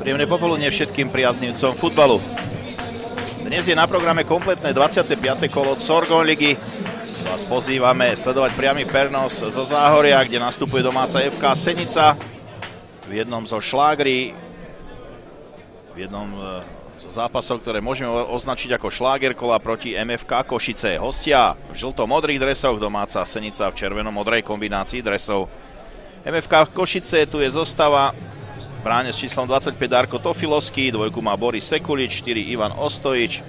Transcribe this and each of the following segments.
Príjemné popoludne všetkým priaznivcom futbalu. Dnes je na programe kompletné 25. kolo Sorgon ligy. Vás pozývame sledovať priamy prenos zo Záhoria, kde nastupuje domáca FK Senica. V jednom zo šlágri, v jednom zo zápasov, ktoré môžeme označiť ako šláger kola proti MFK Košice. Hostia v žlto-modrých dresoch, domáca Senica v červeno-modrej kombinácii dresov. MFK Košice, tu je zostava. V bráne s číslom 25 Darko Tofilovský, dvojku má Boris Sekulič, 4 Ivan Ostojič,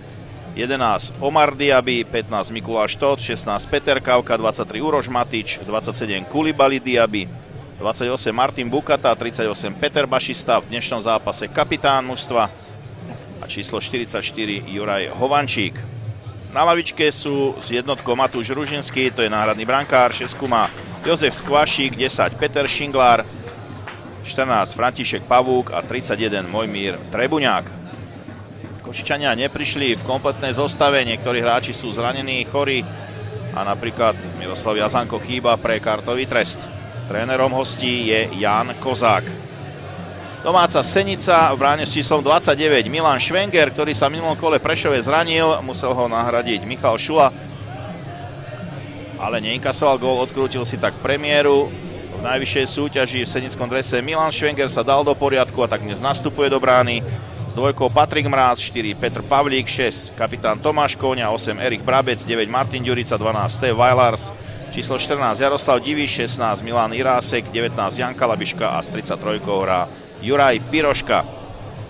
11 Omar Diaby, 15 Mikuláš Tóth, 16 Peter Kavka, 23 Uroš Matič, 27 Kulibali Diaby, 28 Martin Bukata, 38 Peter Bašista, v dnešnom zápase kapitán mužstva a číslo 44 Juraj Hovančík. Na lavičke sú s jednotkou Matúš Ružinský, to je náhradný brankár, 6 má Jozef Skvašík, 10 Peter Šinglár, 14 František Pavúk a 31 Mojmír Trebuňák. Košičania neprišli v kompletnej zostave, niektorí hráči sú zranení, chorí a napríklad Miroslav Jazanko chýba pre kartový trest. Trénerom hostí je Ján Kozák. Domáca Senica v bráne s číslom 29 Milan Švenger, ktorý sa v minulom kole Prešove zranil, musel ho nahradiť Michal Šula, ale neinkasoval gól, odkrútil si tak premiéru. V najvyššej súťaži v senickom drese Milan Švenger sa dal do poriadku a tak dnes nastupuje do brány. S dvojkou Patrik Mráz, 4 Petr Pavlík, 6 kapitán Tomáš Kóňa, 8 Erik Brabec, 9 Martin Ďurica, 12 Steve Vajlars, číslo 14 Jaroslav Diviš, 16 Milan Irásek, 19 Jan Kalabiška a s 33 hrá Juraj Piroška.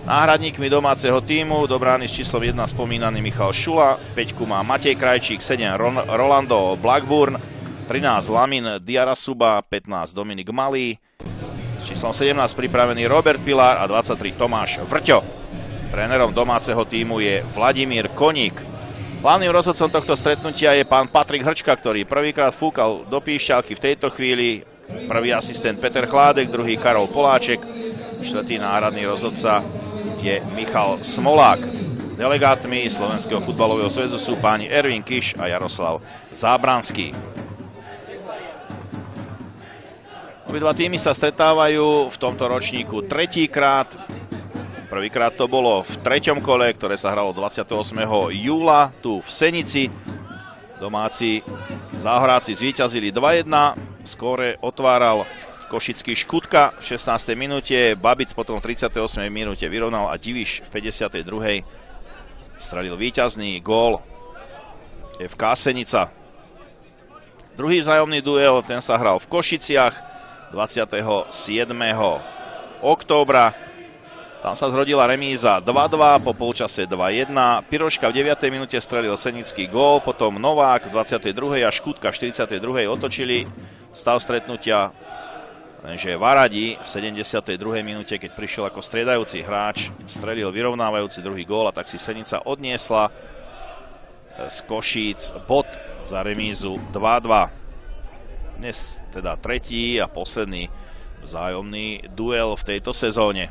Náhradníkmi domáceho tímu do brány s číslom 1 spomínaný Michal Šula, 5 má Matej Krajčík, 7 Rolando Blackburn, 13 Lamin Diarasuba, 15 Dominik Malý, s číslom 17 pripravený Robert Pilár a 23 Tomáš Vrťo. Trénerom domáceho tímu je Vladimír Koník. Hlavným rozhodcom tohto stretnutia je pán Patrik Hrčka, ktorý prvýkrát fúkal do píšťalky v tejto chvíli. Prvý asistent Peter Chládek, druhý Karol Poláček, štvrtý náhradný rozhodca je Michal Smolák. Delegátmi Slovenského futbalového zväzu sú páni Ervin Kiš a Jaroslav Zábranský. Obidva týmy sa stretávajú v tomto ročníku tretíkrát. Prvýkrát to bolo v 3. kole, ktoré sa hralo 28. júla tu v Senici. Domáci Záhoráci zvíťazili 2-1. Skóre otváral košický Škutka v 16. minúte. Babic potom v 38. minúte vyrovnal a Diviš v 52. strelil víťazný gól FK Senica. Druhý vzájomný duel, ten sa hral v Košiciach 27. októbra. Tam sa zrodila remíza 2-2, po polčase 2-1. Piroška v 9. minúte strelil senický gól, potom Novák v 22. a Škutka v 42. otočili stav stretnutia, lenže Varadi v 72. minúte, keď prišiel ako striedajúci hráč, strelil vyrovnávajúci druhý gól a tak si Senica odniesla z Košíc bod za remízu 2-2. Dnes teda tretí a posledný vzájomný duel v tejto sezóne.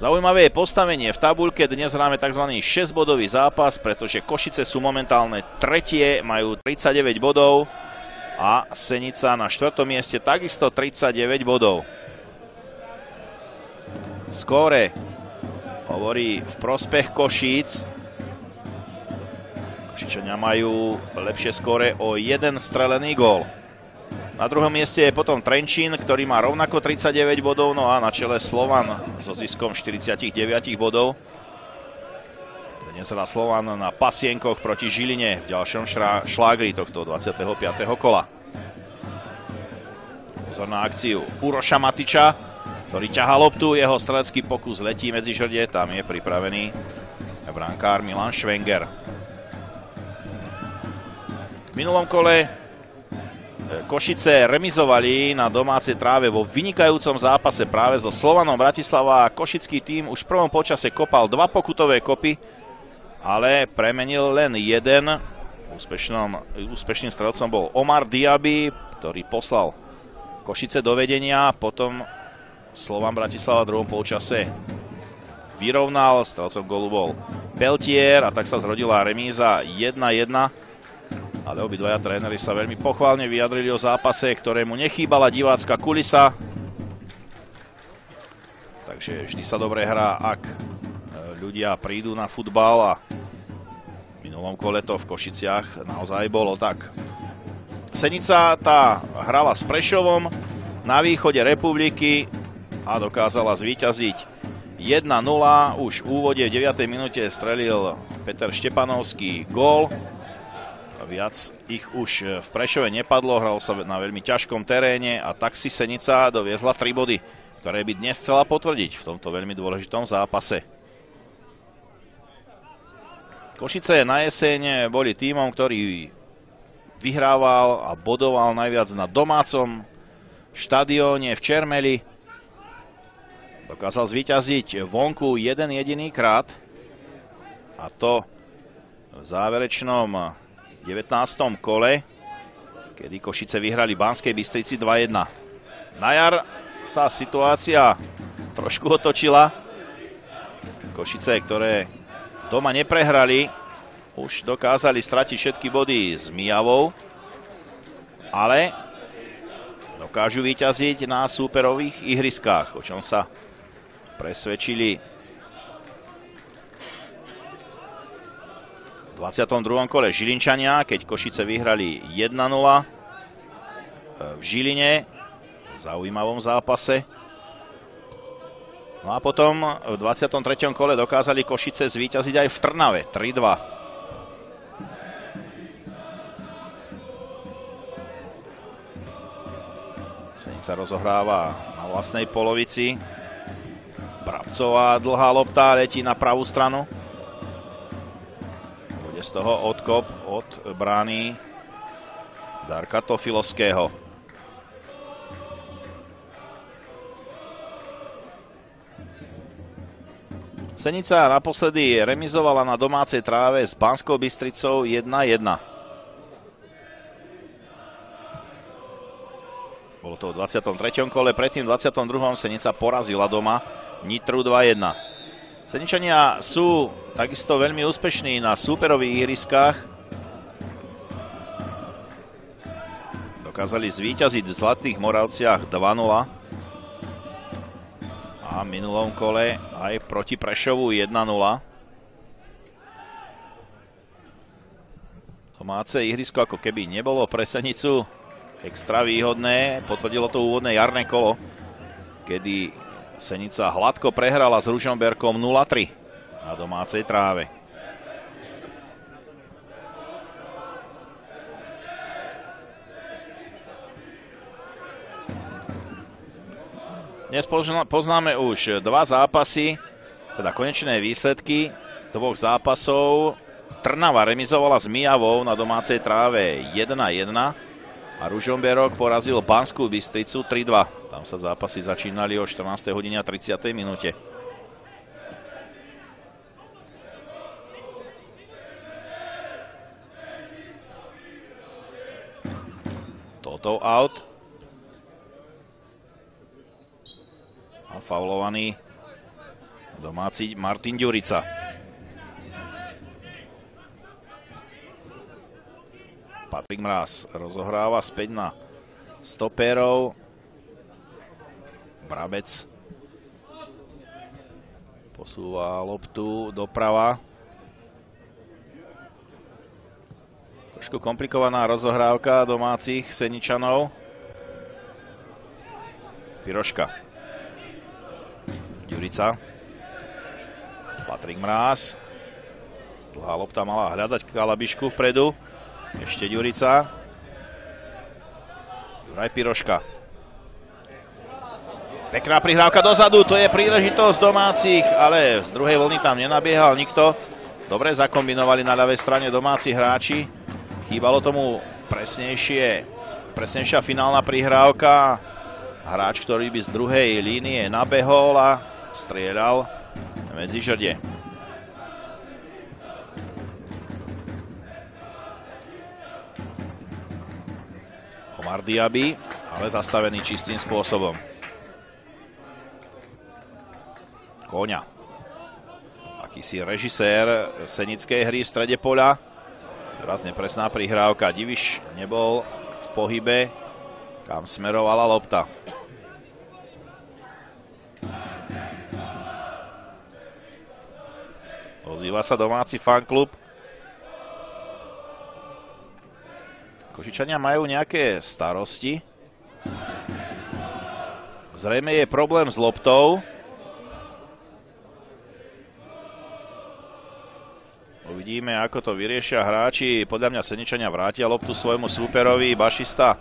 Zaujímavé je postavenie v tabuľke. Dnes hráme tzv. 6-bodový zápas, pretože Košice sú momentálne tretie, majú 39 bodov a Senica na 4. mieste takisto 39 bodov. Skóre hovorí v prospech Košíc. Košičania majú lepšie skóre o 1 strelený gól. Na druhom mieste je potom Trenčín, ktorý má rovnako 39 bodov, no a na čele Slovan so ziskom 49 bodov. Dnes hrá Slovan na pasienkoch proti Žiline v ďalšom šlágri tohto 25. kola. Pozor na akciu Uroša Matiča, ktorý ťahá loptu, jeho strelecký pokus letí medzi žrdie, tam je pripravený brankár Milan Švenger. V minulom kole Košice remizovali na domácej tráve vo vynikajúcom zápase práve so Slovanom Bratislava. Košický tím už v prvom počase kopal 2 pokutové kopy, ale premenil len jeden. Úspešným strelcom bol Omar Diaby, ktorý poslal Košice do vedenia. Potom Slovan Bratislava v druhom polčase vyrovnal. Strelcom gólu bol Peltier a tak sa zrodila remíza 1-1. Ale obidvaja tréneri sa veľmi pochválne vyjadrili o zápase, ktorému nechýbala divácka kulisa. Takže vždy sa dobre hrá, ak ľudia prídu na futbal, a v minulom kole to v Košiciach naozaj bolo tak. Senica tá hrala s Prešovom na východe republiky a dokázala zvíťaziť 1-0. Už v úvode v 9. minúte strelil Peter Štepanovský gól. Viac ich už v Prešove nepadlo, hral sa na veľmi ťažkom teréne a tak si Senica doviezla 3 body, ktoré by dnes chcela potvrdiť v tomto veľmi dôležitom zápase. Košice na jeseň boli tímom, ktorý vyhrával a bodoval najviac na domácom štadióne v Čermeli. Dokázal zvíťaziť vonku jeden jediný krát, a to v záverečnom 19. kole, kedy Košice vyhrali Banskej Bystrici 2-1. Na jar sa situácia trošku otočila. Košice, ktoré doma neprehrali, už dokázali stratiť všetky body s Mijavou, ale dokážu vyťaziť na súperových ihriskách, o čom sa presvedčili v 22. kole Žilinčania, keď Košice vyhrali 1-0 v Žiline v zaujímavom zápase. No a potom v 23. kole dokázali Košice zvíťaziť aj v Trnave 3-2. Senica rozohráva na vlastnej polovici. Brabcová dlhá lopta letí na pravú stranu. Bude z toho odkop od brány Darka Tofilovského. Senica naposledy remizovala na domácej tráve s Banskou Bystricou 1-1. Bolo to v 23. kole, predtým v 22. Senica porazila doma Nitru 2-1. Seničania sú takisto veľmi úspešní na súperových ihriskách. Dokázali zvíťaziť v Zlatých Moravciach 2-0. A v minulom kole aj proti Prešovu 1-0. Domáce ihrisko ako keby nebolo pre Senicu extra výhodné. Potvrdilo to úvodné jarné kolo, kedy Senica hladko prehrala s Ružomberkom 0-3 na domácej tráve. Dnes poznáme už 2 zápasy, teda konečné výsledky 2 zápasov. Trnava remizovala s Mijavou na domácej tráve 1-1 a Ružomberok porazil Banskú Bystricu 3-2. Tam sa zápasy začínali o 14. hodine a 30. minúte. Toto out. A faulovaný domáci Martin Ďurica. Patrik Mráz rozohráva späť na stopérov. Brabec posúva loptu doprava. Trošku komplikovaná rozohrávka domácich Seničanov. Piroška. Ďurica. Patrik Mráz. Dlhá lopta mala hľadať Kalabišku vpredu. Ešte Ďurica. Juraj Piroška. Pekná prihrávka dozadu, to je príležitosť domácich, ale z druhej vlny tam nenabiehal nikto. Dobre zakombinovali na ľavej strane domáci hráči. Chýbalo tomu presnejšia finálna prihrávka. Hráč, ktorý by z druhej línie nabehol a strieľal medzi žrde. Omar Diaby, ale zastavený čistým spôsobom. Koňa. Akýsi režisér senickej hry v strede poľa. Teraz nepresná prihrávka. Diviš nebol v pohybe, kam smerovala lopta. Ozýva sa domáci fanklub. Košičania majú nejaké starosti. Zrejme je problém s loptou. Uvidíme, ako to vyriešia hráči. Podľa mňa Seničania vrátia loptu svojmu súperovi. Bašista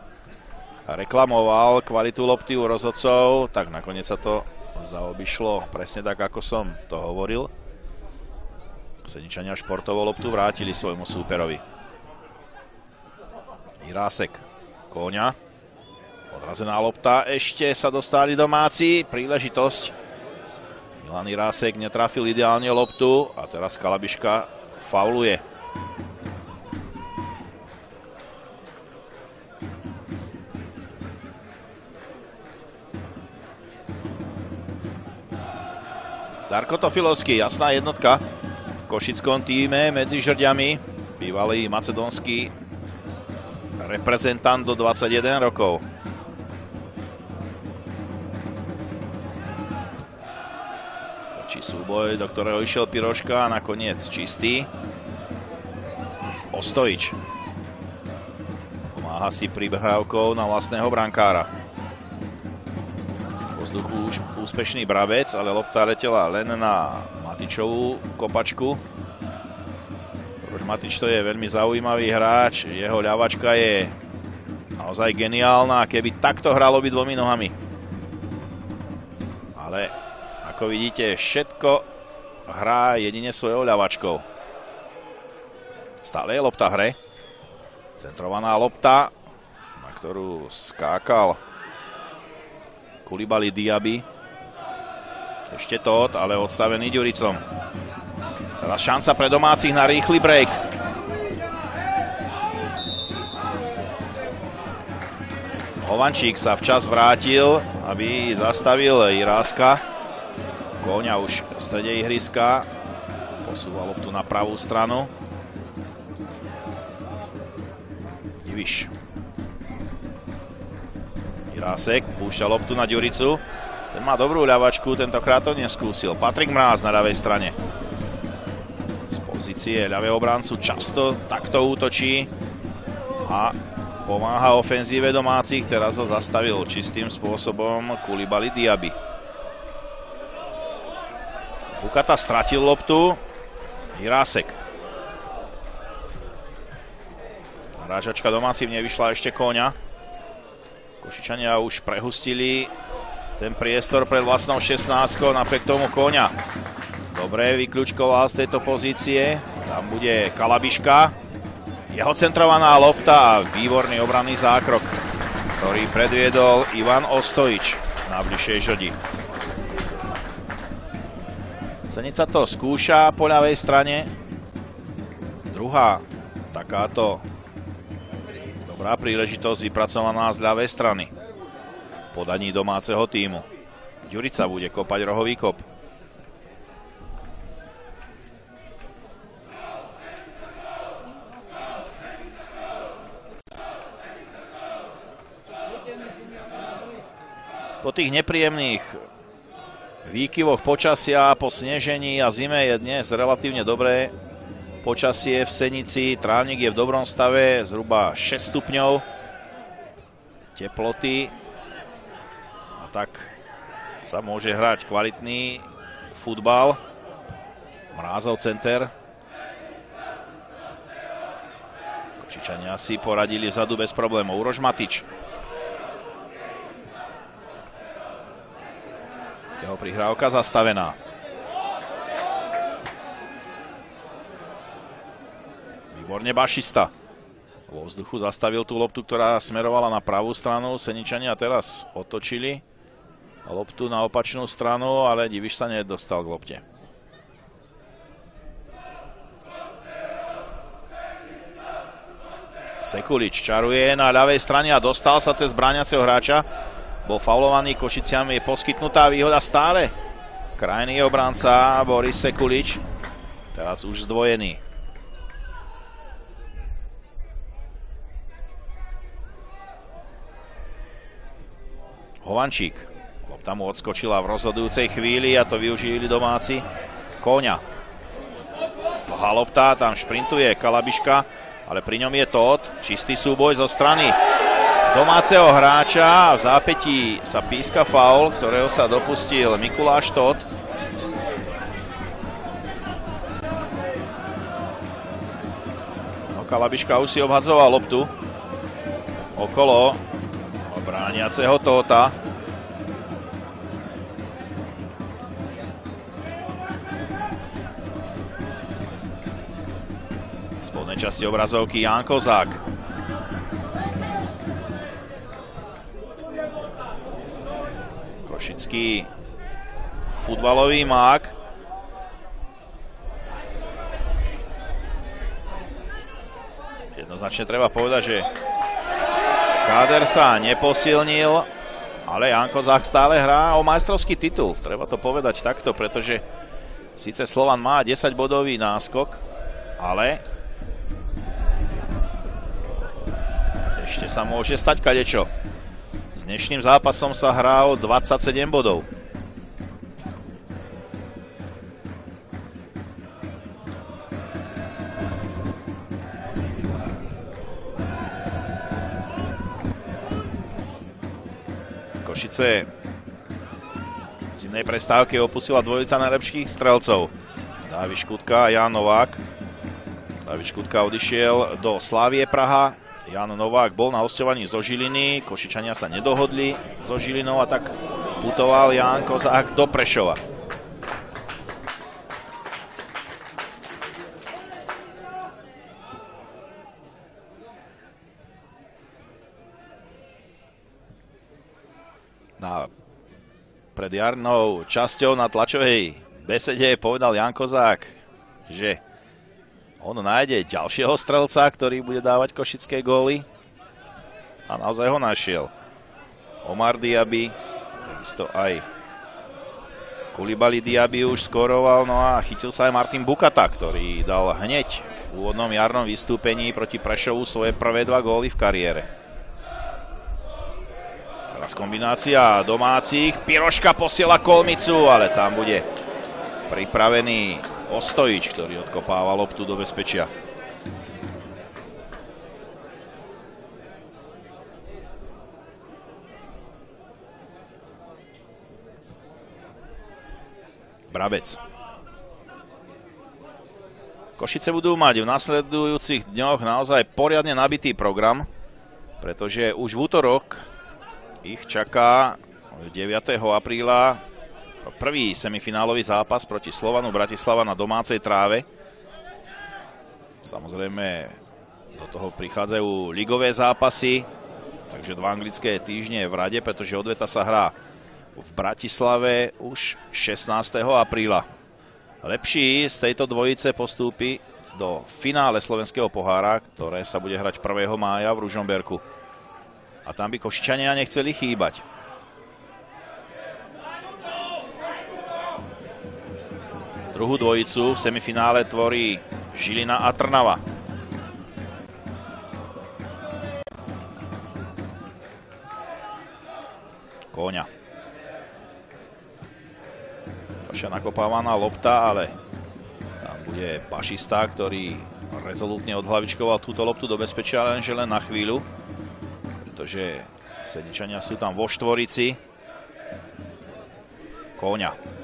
reklamoval kvalitu lopty u rozhodcov, tak nakoniec sa to zaobišlo presne tak, ako som to hovoril. Seničania športovú loptu vrátili svojmu súperovi. Irásek, Kóňa. Odrazená lopta, ešte sa dostali domáci, príležitosť. Milan Irásek netrafil ideálne loptu a teraz Kalabiška fauluje. Darko Tofilovský, jasná jednotka v košickom týme medzi žrďami. Bývalý macedónsky reprezentant do 21 rokov. Súboj, do ktorého išiel Piroška a nakoniec čistý. Ostojič pomáha si prihrávkou na vlastného brankára. Po vzduchu už úspešný Brabec, ale lopta letela len na Matičovú kopačku. Už Matič to je veľmi zaujímavý hráč, jeho ľavačka je naozaj geniálna, keby takto hral obidvomi nohami. Ale ako vidíte, všetko hrá jedine svojou ľavačkou. Stále je lopta v hre. Centrovaná lopta, na ktorú skákal Kulibali Diaby. Ešte Tóth, ale odstavený Ďuricom. Teraz šanca pre domácich na rýchly break. Hovančík sa včas vrátil, aby zastavil Iráska. Kóňa už v strede ihriska. Posúva loptu na pravú stranu. Diviš. Irásek púšťa loptu na Ďuricu. Ten má dobrú ľavačku, tentokrát to neskúsil. Patrik Mráz na ľavej strane. Z pozície ľavého obrancu často takto útočí a pomáha ofenzíve domácich. Teraz ho zastavil čistým spôsobom Kulibali Diaby. Bukata stratil loptu. Irásek. Narážačka domácim nevyšla, ešte Kóňa. Košičania už prehustili ten priestor pred vlastnou 16, napriek tomu Kóňa dobre vykľúčkoval z tejto pozície. Tam bude Kalabiška. Jeho centrovaná lopta a výborný obranný zákrok, ktorý predviedol Ivan Ostojič na bližšej žrdi. Senica to skúša po ľavej strane. Druhá takáto dobrá príležitosť vypracovaná z ľavej strany. Podaní domáceho tímu. Ďurica bude kopať rohový kop. Po tých nepríjemných výkyvoch počasia, po snežení a zime je dnes relatívne dobré počasie v Senici. Trávnik je v dobrom stave, zhruba 6 stupňov teploty. A tak sa môže hrať kvalitný futbal. Mrázov center. Košičania si poradili vzadu bez problémov. Uroš Matič. Jeho prihrávka zastavená. Výborne Bašista. Vo vzduchu zastavil tú loptu, ktorá smerovala na pravú stranu. Seničania teraz otočili loptu na opačnú stranu, ale Diviš sa nedostal k lopte. Sekulič čaruje na ľavej strane a dostal sa cez brániaceho hráča. Bol faulovaný Košiciam, je poskytnutá výhoda stále. Krajný obranca Boris Sekulič. Teraz už zdvojený. Hovančík. Lopta mu odskočila v rozhodujúcej chvíli a to využili domáci. Kóňa. Dlhá lopta, tam šprintuje Kalabiška, ale pri ňom je Tóth. Čistý súboj zo strany domáceho hráča. V zápätí sa píska faul, ktorého sa dopustil Mikuláš Tóth. No, Kalabiška už si obhadzoval loptu okolo brániaceho Tótha. V spodnej časti obrazovky Ján Kozák. Košický futbalový mák. Jednoznačne treba povedať, že káder sa neposilnil, ale Ján Kozák stále hrá o majstrovský titul. Treba to povedať takto, pretože síce Slovan má 10-bodový náskok, ale ešte sa môže stať kadečo. S dnešným zápasom sa hrá o 27 bodov. Košice v zimnej prestávke opustila dvojica najlepších strelcov. Dávid Škutka a Ján Novák. Dávid Škutka odišiel do Slavie Praha. Ján Novák bol na hosťovaní zo Žiliny. Košičania sa nedohodli so Žilinou a tak putoval Ján Kozák do Prešova. Pred jarnou časťou na tlačovej besede povedal Ján Kozák, že on nájde ďalšieho strelca, ktorý bude dávať košické góly. A naozaj ho našiel. Omar Diaby, takisto aj Koulibaly Diaby už skoroval, no a chytil sa aj Martin Bukata, ktorý dal hneď v úvodnom jarnom vystúpení proti Prešovu svoje prvé 2 góly v kariére. Teraz kombinácia domácich. Piroška posiela Kolmicu, ale tam bude pripravený Ostojič, ktorý odkopáva loptu do bezpečia. Brabec. Košice budú mať v nasledujúcich dňoch naozaj poriadne nabitý program, pretože už v útorok ich čaká 9. apríla prvý semifinálový zápas proti Slovanu Bratislava na domácej tráve. Samozrejme, do toho prichádzajú ligové zápasy, takže 2 anglické týždne v rade, pretože odveta sa hrá v Bratislave už 16. apríla. Lepší z tejto dvojice postúpi do finále slovenského pohára, ktoré sa bude hrať 1. mája v Ružomberku. A tam by Košičania nechceli chýbať. Druhú dvojicu v semifinále tvorí Žilina a Trnava. Kóňa. Ďalšia nakopávaná lopta, ale tam bude Pašista, ktorý rezolútne odhlavičkoval túto loptu do bezpečia, lenže len na chvíľu, pretože Sedničania sú tam vo štvorici. Kóňa.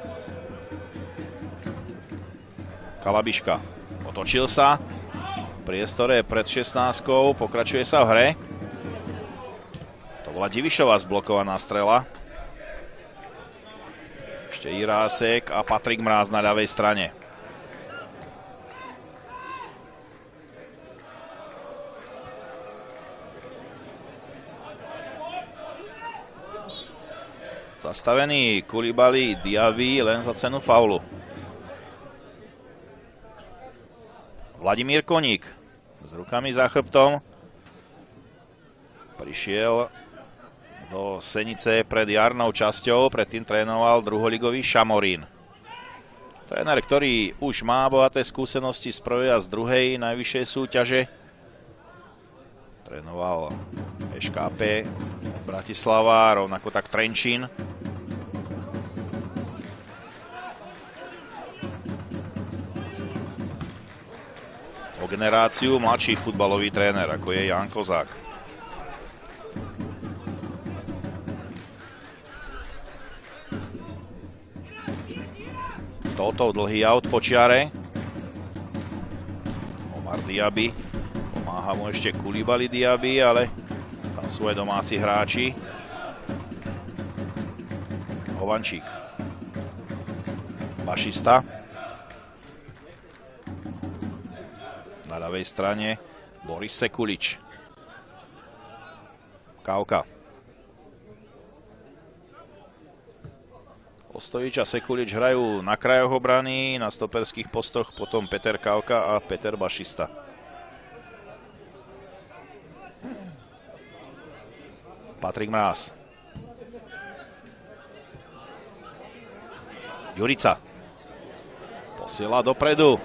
Kalabiška otočil sa. V priestore pred 16-kou. Pokračuje sa v hre. To bola Divišová zblokovaná strela. Ešte Irásek a Patrik Mráz na ľavej strane. Zastavený Koulibaly Diaby len za cenu faulu. Vladimír Koník s rukami za chrbtom prišiel do Senice pred jarnou časťou, predtým trénoval druholigový Šamorín. Tréner, ktorý už má bohaté skúsenosti z prvej a z druhej najvyššej súťaže. Trénoval ŠKP Bratislava, rovnako tak Trenčín. o generáciu mladší futbalový tréner, ako je Ján Kozák. Toto dlhý aut po čiare. Omar Diaby. Pomáha mu ešte Koulibaly Diaby, ale tam sú aj domáci hráči. Hovančík. Bašista. Na ľavej strane Boris Sekulič. Kauka. Ostojič a Sekulič hrajú na krajoch obrany, na stoperských postoch, potom Peter Kauka a Peter Bašista. Patrik Mráz. Jurica. Posiela dopredu.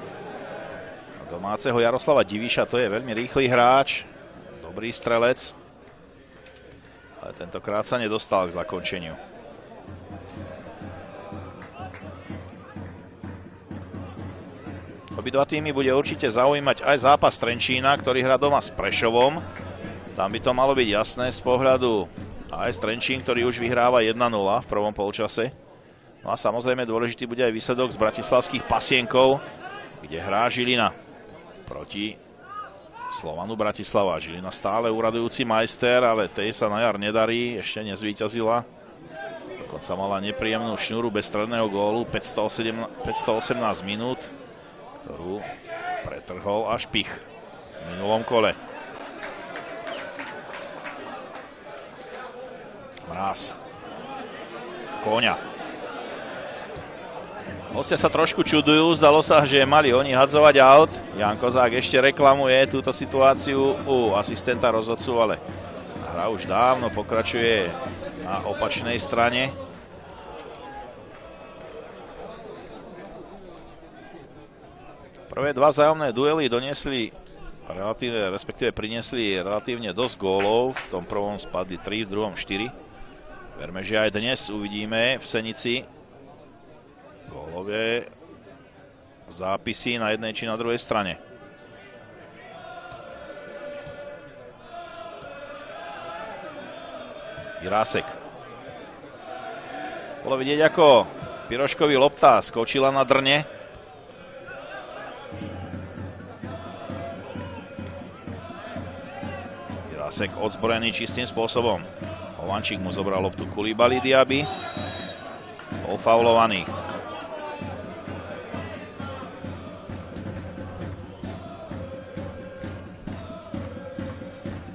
Domáceho Jaroslava Diviša, to je veľmi rýchly hráč. Dobrý strelec. Ale tentokrát sa nedostal k zakončeniu. Obidva týmy bude určite zaujímať aj zápas Trenčína, ktorý hrá doma s Prešovom. Tam by to malo byť jasné z pohľadu aj Trenčín, ktorý už vyhráva 1-0 v prvom polčase. No a samozrejme dôležitý bude aj výsledok z bratislavských Pasienkov, kde hrá Žilina proti Slovanu Bratislava. Žilina stále uradujúci majster, ale tej sa na jar nedarí, ešte nezvíťazila. Dokonca mala nepríjemnú šnúru bez stredného gólu, 518 minút, ktorú pretrhol až Pich v minulom kole. Mráz. Kóňa. Hostia sa trošku čudujú, zdalo sa, že mali oni hadzovať aut. Ján Kozák ešte reklamuje túto situáciu u asistenta rozhodcu, ale hra už dávno pokračuje na opačnej strane. Prvé dva vzájomné duely priniesli relatívne dosť gólov. V tom prvom spadli 3, v druhom 4. Verme, že aj dnes uvidíme v Senici gólové zápisy na jednej či na druhej strane. Jirásek. Bolo vidieť, ako Piroškovi lopta skočila na drne. Jirásek odzbrojený čistým spôsobom. Hovančík mu zobral loptu Koulibaly Diaby. Bol faulovaný.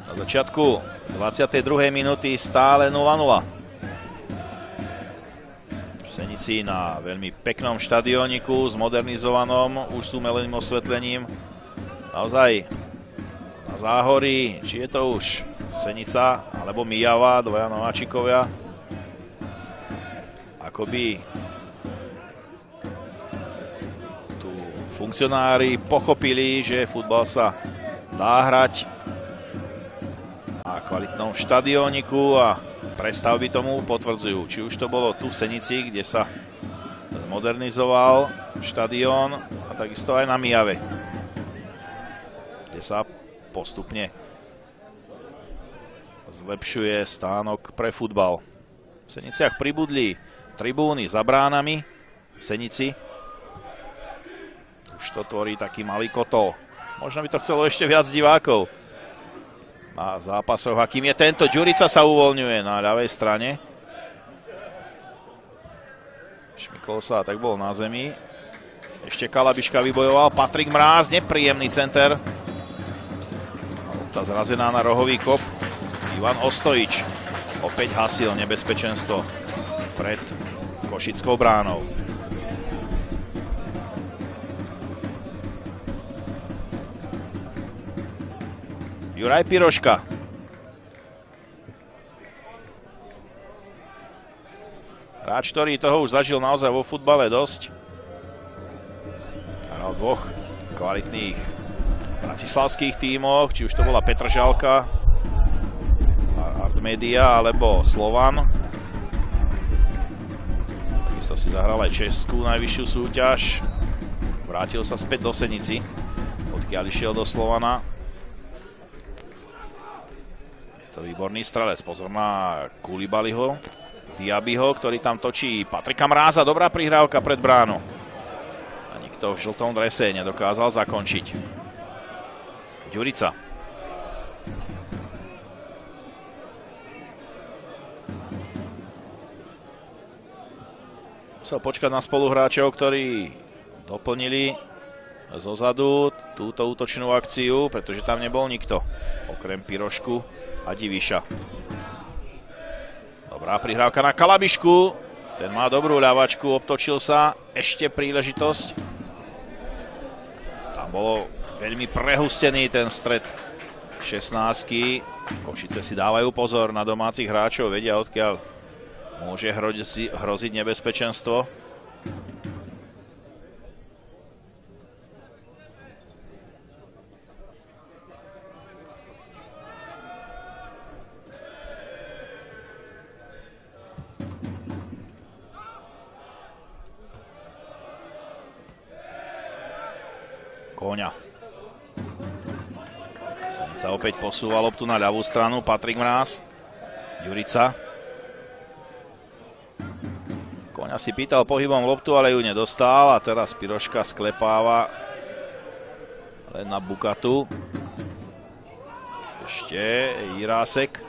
Na začiatku 22. minúty stále 0-0. V Senici na veľmi peknom štadióniku, zmodernizovanom, už s umelým osvetlením. Naozaj na Záhorí, či je to už Senica alebo Mijava, dvaja nováčikovia. Akoby tu funkcionári pochopili, že futbal sa dá hrať na kvalitnom štadióniku a prestavby tomu potvrdzujú. Či už to bolo tu v Senici, kde sa zmodernizoval štadión, a takisto aj na Mijave, kde sa postupne zlepšuje stánok pre futbal. V Seniciach pribudli tribúny za bránami. V Senici už to tvorí taký malý kotol. Možno by to chcelo ešte viac divákov na zápasoch. A kým je tento, Ďurica sa uvoľňuje na ľavej strane. Šmykol sa, tak bol na zemi. Ešte Kalabiška vybojoval. Patrik Mráz, nepríjemný center. Tá zrazená na rohový kop. Ivan Ostojič opäť hasil nebezpečenstvo pred košickou bránou. Juraj Piroška. Hráč, ktorý toho už zažil naozaj vo futbale dosť. Hral v dvoch kvalitných bratislavských tímoch, či už to bola Petržalka, Artmedia alebo Slovan. Takisto si zahral aj českú najvyššiu súťaž. Vrátil sa späť do Senici po odkiaľ išiel do Slovana. Je to výborný strelec. Pozor na Koulibalyho, Diabyho, ktorý tam točí Patrika Mráza. Dobrá prihrávka pred bránu. A nikto v žltom drese nedokázal zakončiť. Ďurica. Musel počkať na spoluhráčov, ktorí doplnili zozadu túto útočnú akciu, pretože tam nebol nikto, okrem Pirošku a Diviša. Dobrá prihrávka na Kalabišku. Ten má dobrú ľavačku, obtočil sa. Ešte príležitosť. Tam bolo veľmi prehustený ten stred 16-ky. Košice si dávajú pozor na domácich hráčov, vedia odkiaľ môže hroziť nebezpečenstvo. Kóňa. Senica opäť posúva loptu na ľavú stranu. Patrik Mráz. Ďurica. Kóňa si pýtal pohybom loptu, ale ju nedostal. A teraz Piroška sklepáva len na Bukatu. Ešte Jirásek.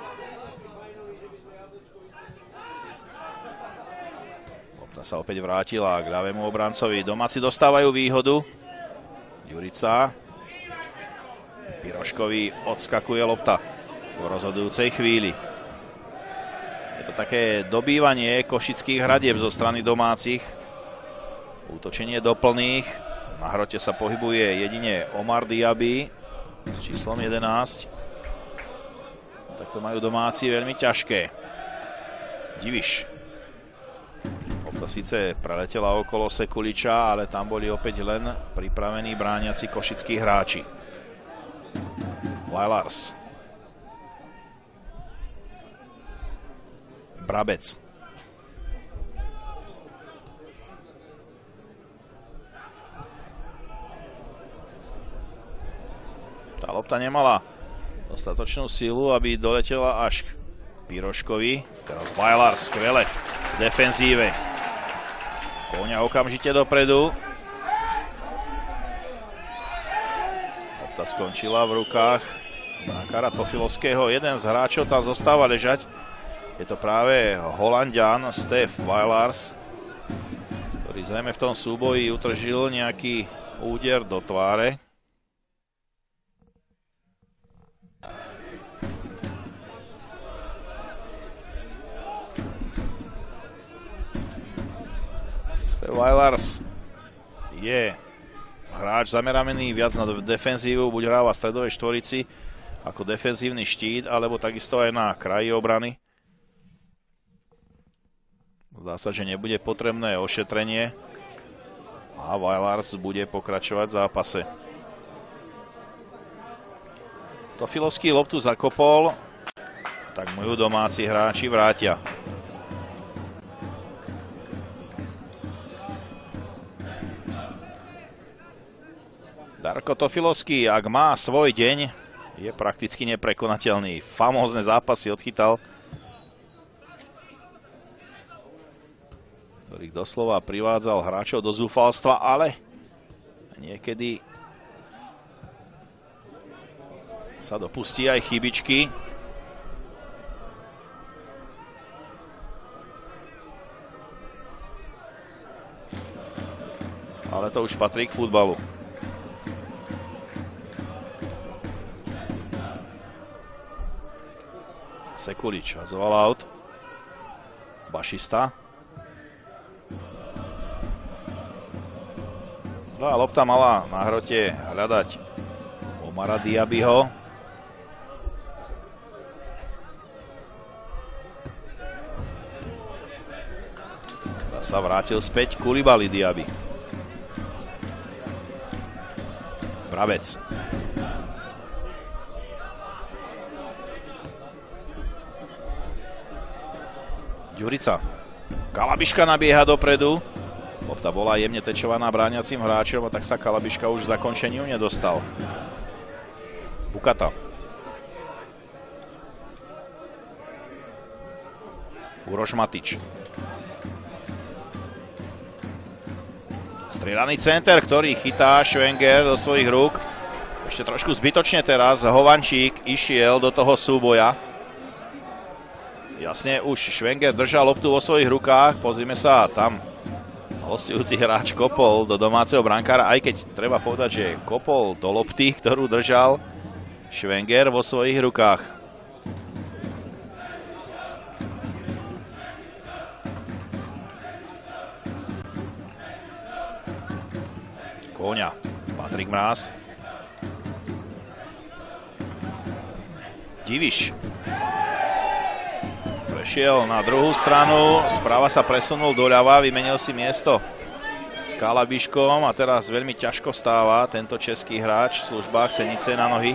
Lopta sa opäť vrátila k ľavému obrancovi. Domáci dostávajú výhodu. Ďurica. Piroškovi odskakuje lopta v rozhodujúcej chvíli. Je to také dobývanie košických hradieb zo strany domácich. Útočenie doplných. Na hrote sa pohybuje jedine Omar Diaby s číslom 11. Tak to majú domáci veľmi ťažké. Diviš. Lopta síce preletela okolo Sekuliča, ale tam boli opäť len pripravení brániaci košickí hráči. Vajlars. Brabec. Tá lopta nemala dostatočnú silu, aby doletela až k Piroškovi. Teraz Vajlars skvele v defenzíve. Kóňa okamžite dopredu. Lopta skončila v rukách brankára Tofilovského. Jeden z hráčov tam zostáva ležať. Je to práve Holanďan Stef Vajlars, ktorý zrejme v tom súboji utržil nejaký úder do tváre. Stef Vajlars je hráč zameraný viac na defenzívu, buď hráva v stredovej štvorici ako defenzívny štít, alebo takisto aj na kraji obrany. Zdá sa, že nebude potrebné ošetrenie a Vajlars bude pokračovať v zápase. Tofilovský loptu zakopol, tak mu ju domáci hráči vrátia. Darko Tofilovský, ak má svoj deň, je prakticky neprekonateľný. Famózne zápasy odchytal, ktorých doslova privádzal hráčov do zúfalstva, ale niekedy sa dopustí aj chybičky. Ale to už patrí k futbalu. Sekulič hazoval aut. Bašista. No a lopta mala na hrote hľadať Omara Diabyho. Sa vrátil späť Koulibaly Diaby. Brabec. Ďurica. Kalabiška nabieha dopredu. Lopta bola jemne tečovaná brániacim hráčom a tak sa Kalabiška už v zakončeniu nedostal. Bukata. Uroš Matič. Strieľaný center, ktorý chytá Schwenger do svojich rúk. Ešte trošku zbytočne teraz Hovančík išiel do toho súboja. Jasne, už Schwenger držal loptu vo svojich rukách. Pozrime sa, tam hostujúci hráč kopol do domáceho brankára, aj keď treba povedať, že kopol do lopty, ktorú držal Schwenger vo svojich rukách. Kóňa, Patrik Mráz. Diviš. Prešiel na druhú stranu, správa sa presunul doľava, vymenil si miesto s Kalabiškom a teraz veľmi ťažko stáva tento český hráč v službách Senice na nohy.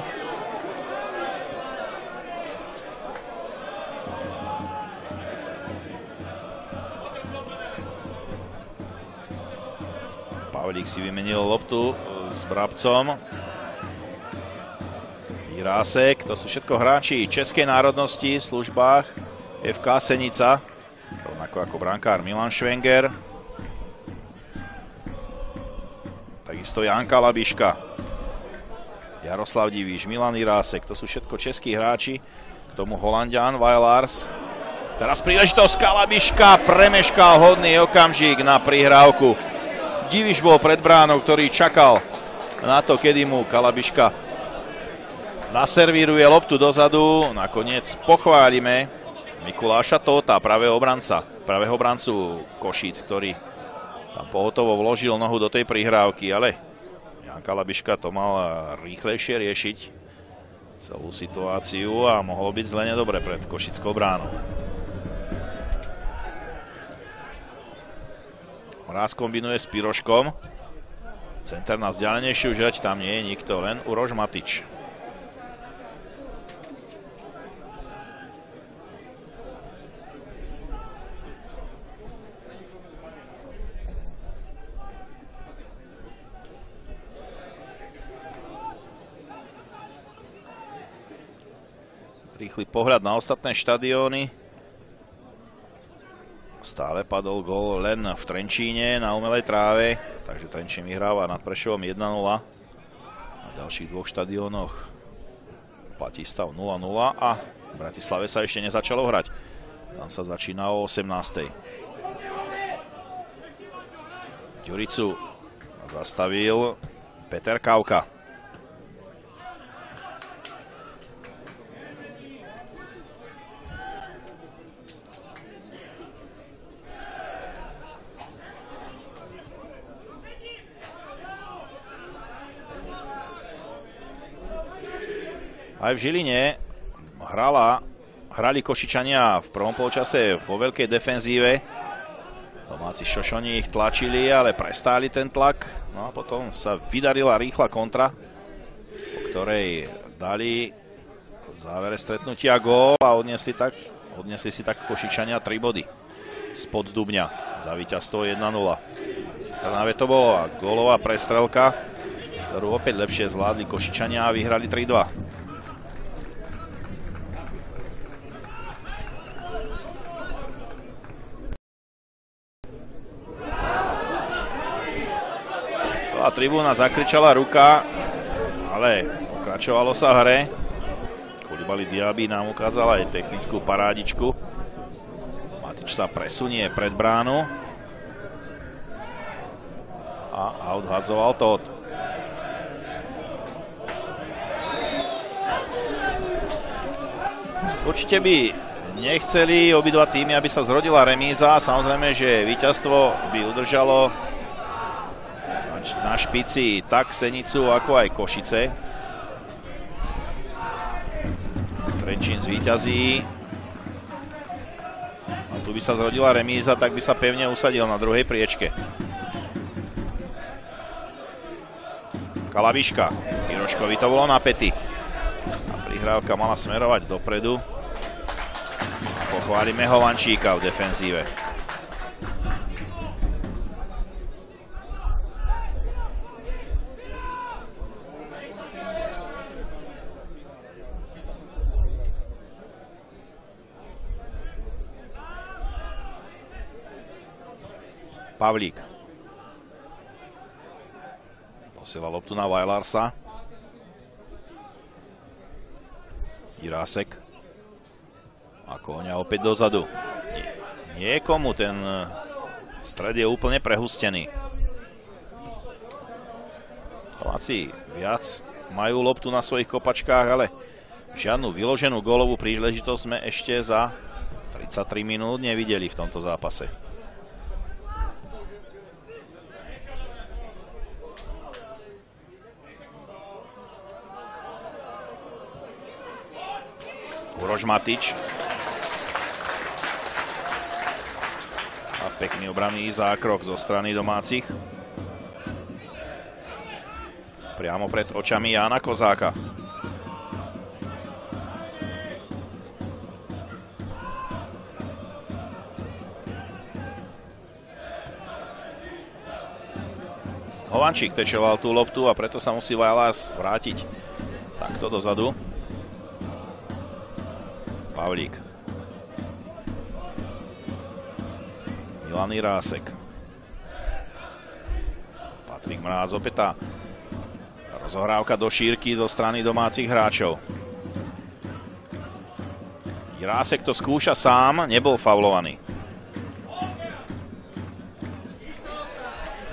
Pavlík si vymenil loptu s Brabcom. Jirásek, to sú všetko hráči českej národnosti v službách FK Senica, rovnako ako brankár Milan Schwenger. Takisto Jan Kalabiška, Jaroslav Diviš, Milan Jirásek, to sú všetko českí hráči. K tomu Holanďan, Vajlars. Teraz príležitosť, Kalabiška premeškal hodný okamžik na prihrávku. Diviš bol pred bránou, ktorý čakal na to, kedy mu Kalabiška naservíruje loptu dozadu. Nakoniec pochválime Mikuláša Tóta, pravého obrancu Košíc, ktorý tam pohotovo vložil nohu do tej prihrávky, ale Jan Kalabiška to mal rýchlejšie riešiť celú situáciu a mohlo byť zle nedobre pred košickou bránou. Mráz kombinuje s Piroškom. Center na vzdialenejšiu žrať, tam nie je nikto, len Uroš Matič. Rýchly pohľad na ostatné štadióny. Stále padol gól len v Trenčíne na umelej tráve, takže Trenčín vyhráva nad Prešovom 1-0. Na ďalších dvoch štadiónoch platí stav 0-0 a v Bratislave sa ešte nezačalo hrať. Tam sa začína o 18. Ďuricu zastavil Peter Kauka. Aj v Žiline hrali Košičania v prvom polčase vo veľkej defenzíve. Domáci Šošoni ich tlačili, ale prestáli ten tlak. No a potom sa vydarila rýchla kontra, po ktorej dali v závere stretnutia gól a odniesli si tak Košičania 3 body spod Dubňa za víťazstvo 1-0. V Trnave to bolo a gólová prestrelka, ktorú opäť lepšie zvládli Košičania a vyhrali 3-2. Tribúna zakričala ruka, ale pokračovalo sa v hre. Koulibaly Diaby nám ukázal aj technickú parádičku. Matič sa presunie pred bránu a odhadzoval Tóth. Určite by nechceli obidva týmy, aby sa zrodila remíza. Samozrejme, že víťazstvo by udržalo na špici tak Senicu, ako aj Košice. Trenčín zvíťazí. A tu by sa zrodila remíza, tak by sa pevne usadil na druhej priečke. Kalabiška. Piroškovi to bolo na päty. A prihrávka mala smerovať dopredu. A pochválime Hovančíka v defenzíve. Pavlík. Posiela loptu na Vajlarsa. Jirásek. A Kóňa opäť dozadu. Niekomu ten stred je úplne prehustený. Slováci viac majú loptu na svojich kopačkách, ale žiadnu vyloženú gólovú príležitosť sme ešte za 33 minút nevideli v tomto zápase. Uroš Matič. A pekný obranný zákrok zo strany domácich. Priamo pred očami Jána Kozáka. Hovančík pečoval tú loptu a preto sa musí Vajlars vrátiť takto dozadu. Pavlík. Milan Jirásek. Patrik Mráz, opäť tá rozohrávka do šírky zo strany domácich hráčov. Jirásek to skúša sám, nebol faulovaný.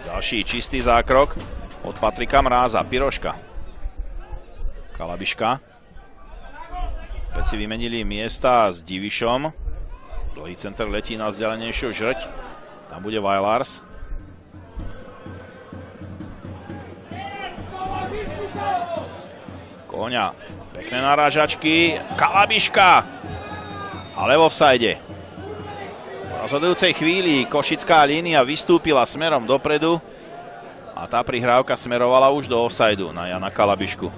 Ďalší čistý zákrok od Patrika Mráza. Piroška. Kalabiška. Keď si vymenili miesta s Divišom. Dlhý center letí na vzdialenejšiu žrť. Tam bude Vajlars. Kóňa. Pekné narážačky. Kalabiška. Ale v offside. V rozhodujúcej chvíli košická línia vystúpila smerom dopredu. A tá prihrávka smerovala už do offsideu na Jana Kalabišku.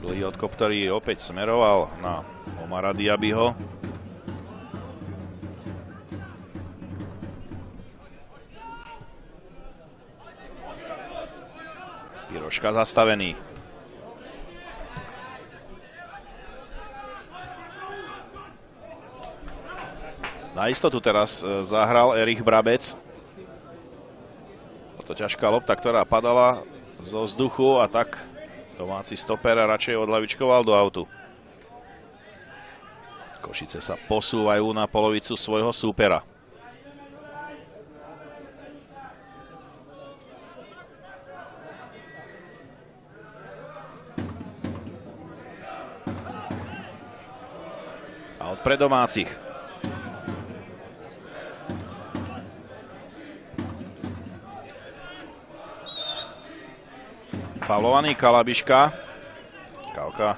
Dlhý odkop, ktorý opäť smeroval na Omara Diabyho. Piroška zastavený. Na istotu teraz zahral Erich Brabec. To ťažká lopta, ktorá padala zo vzduchu a tak domáci stoper radšej odľavičkoval do autu. Košice sa posúvajú na polovicu svojho súpera. A od predomácich. Faulovaný Kalabiška. Kálka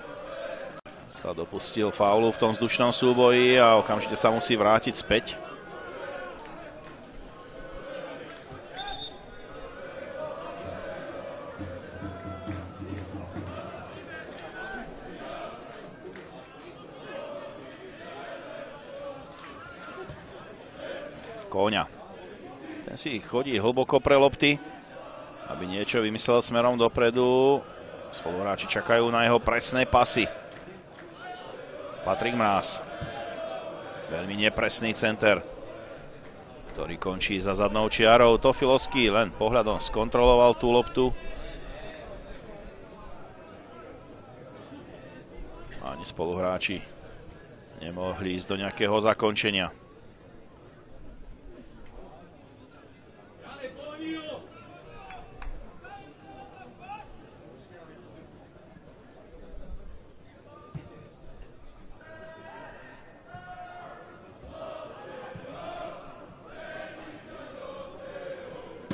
sa dopustil faulu v tom vzdušnom súboji a okamžite sa musí vrátiť späť. Kóňa. Ten si chodí hlboko pre lopty, aby niečo vymyslel smerom dopredu. Spoluhráči čakajú na jeho presné pasy. Patrik Mráz. Veľmi nepresný center, ktorý končí za zadnou čiarou. Tofilovský len pohľadom skontroloval tú loptu. Ani spoluhráči nemohli ísť do nejakého zakončenia.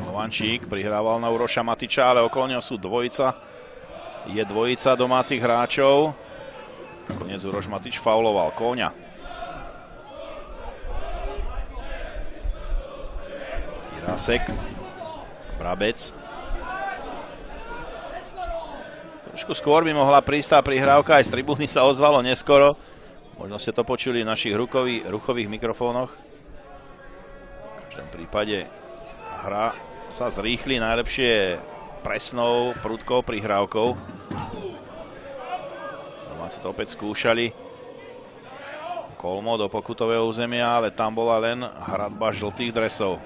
Hovančík prihrával na Uroša Matiča, ale okolo neho sú dvojica. Je dvojica domácich hráčov. Nakoniec Uroš Matič fauloval. Kóňa. Jirásek. Brabec. Trošku skôr by mohla prísť tá prihrávka, aj z tribúny sa ozvalo neskoro. Možno ste to počuli v našich ruchových mikrofónoch. každom prípade hra sa zrýchli najlepšie presnou, prudkou prihrávkou. Domáci to opäť skúšali. Kolmo do pokutového územia, ale tam bola len hradba žltých dresov.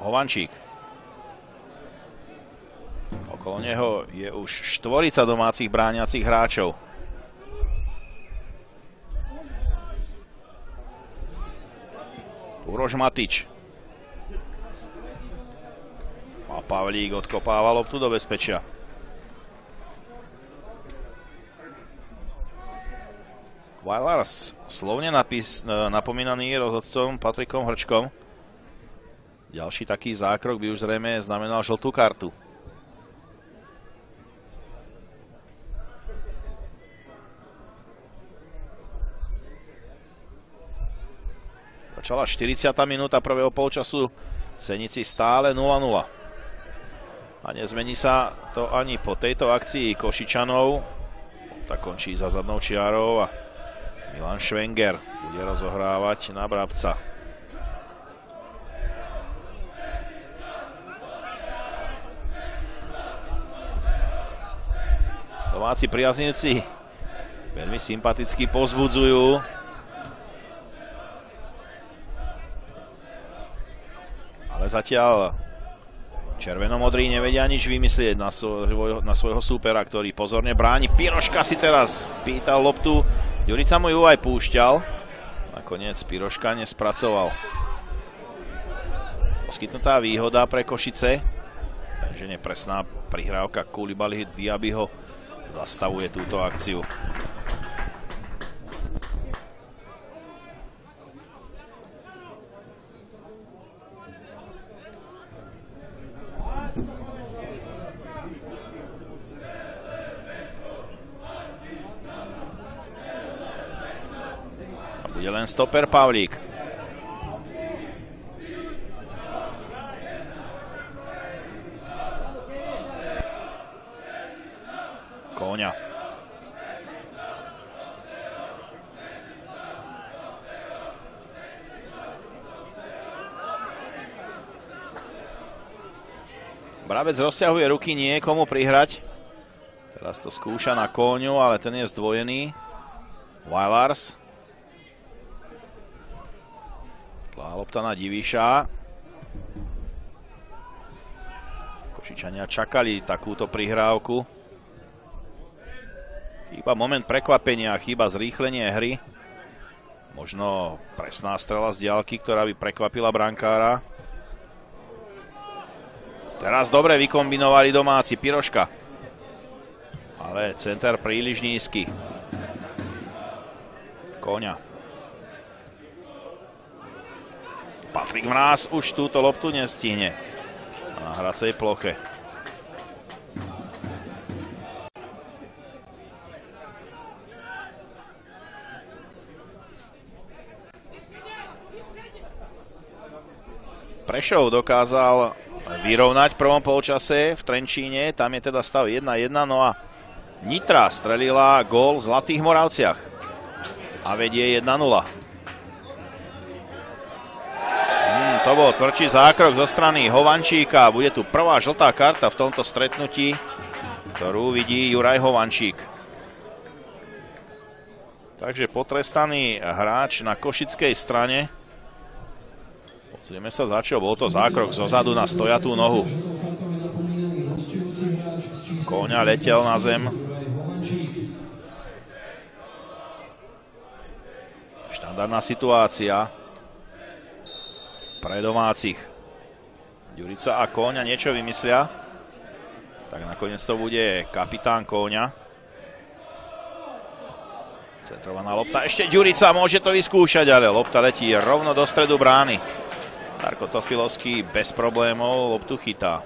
Hovančík. Okolo neho je už štvorica domácich brániacich hráčov. Uroš Matič. A Pavlík odkopáva loptu do bezpečia. Vailars slovne napomínaný rozhodcom Patrikom Hrčkom. Ďalší taký zákrok by už zrejme znamenal žltú kartu. Začala 40. minúta prvého polčasu. Senici stále 0-0. A nezmení sa to ani po tejto akcii Košičanov. Tak končí za zadnou čiarou a Milan Švenger bude rozohrávať na Brabca. Domáci priaznivci veľmi sympaticky povzbudzujú. Ale zatiaľ červenomodrí nevedia nič vymyslieť na svojho súpera, ktorý pozorne bráni. Piroška si teraz pýtal loptu. Ďurica mu ju aj púšťal. Nakoniec Piroška nespracoval. Poskytnutá výhoda pre Košice. Takže nepresná prihrávka Koulibaly Diabyho zastavuje túto akciu. Bude len stoper Pavlík. Kóňa. Brabec rozťahuje ruky, nie je komu prihrať. Teraz to skúša na Kóňu, ale ten je zdvojený. Vailars. Lopta na Divíša. Košičania čakali takúto prihrávku. Chýba moment prekvapenia, chýba zrýchlenie hry. Možno presná strela z diaľky, ktorá by prekvapila brankára. Teraz dobre vykombinovali domáci. Piroška. Ale center príliš nízky. Kóňa. Patrik Mráz už túto loptu nestihne na hracej ploche. Prešov dokázal vyrovnať v prvom polčase v Trenčíne, tam je teda stav 1-1, no a Nitra strelila gól v Zlatých Moravciach a vedie 1-0. To bol tvrdší zákrok zo strany Hovančíka. Bude tu prvá žltá karta v tomto stretnutí, ktorú vidí Juraj Hovančík. Takže potrestaný hráč na košickej strane. Pozrieme sa za čo. Bol to zákrok zozadu na stojatú nohu. Kóňa letel na zem. Štandardná situácia pre domácich. Ďurica a Kóňa niečo vymyslia. Tak nakoniec to bude kapitán Kóňa. Centrovaná lopta. Ešte Ďurica môže to vyskúšať, ale lopta letí rovno do stredu brány. Darko Tofilovský bez problémov loptu chytá.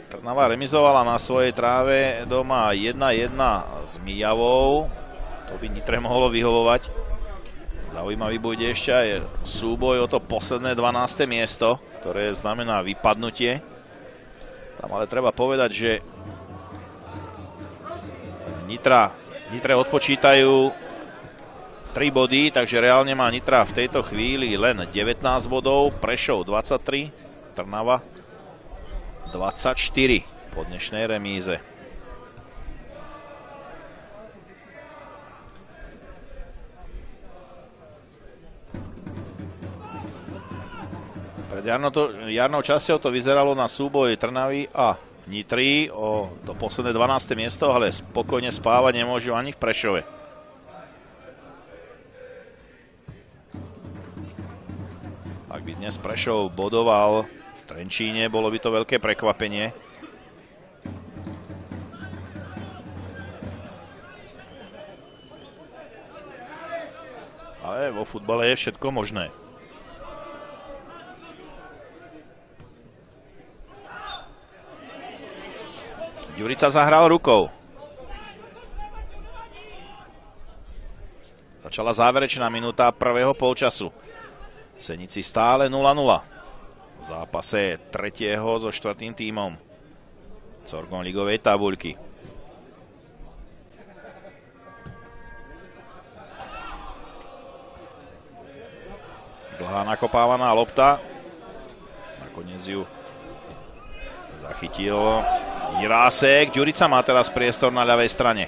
Trnava remizovala na svojej tráve doma 1-1 s Mijavou. To by Nitre mohlo vyhovovať. Zaujímavý bude ešte aj súboj o to posledné 12. miesto, ktoré znamená vypadnutie. Tam ale treba povedať, že Nitre odpočítajú 3 body, takže reálne má Nitra v tejto chvíli len 19 bodov, Prešov 23, Trnava 24 po dnešnej remíze. Pred jarnou časťou to vyzeralo na súboj Trnavy a Nitry o to posledné 12. miesto, ale spokojne spávať nemôžu ani v Prešove. Ak by dnes Prešov bodoval v Trenčíne, bolo by to veľké prekvapenie. Ale vo futbale je všetko možné. Ďurica zahral rukou. Začala záverečná minúta prvého polčasu. Senici stále 0-0. V zápase tretieho so štvrtým tímom Corgon ligovej tabuľky. Dlhá nakopávaná lopta. Nakoniec ju zachytil Jirásek. Ďurica má teraz priestor na ľavej strane.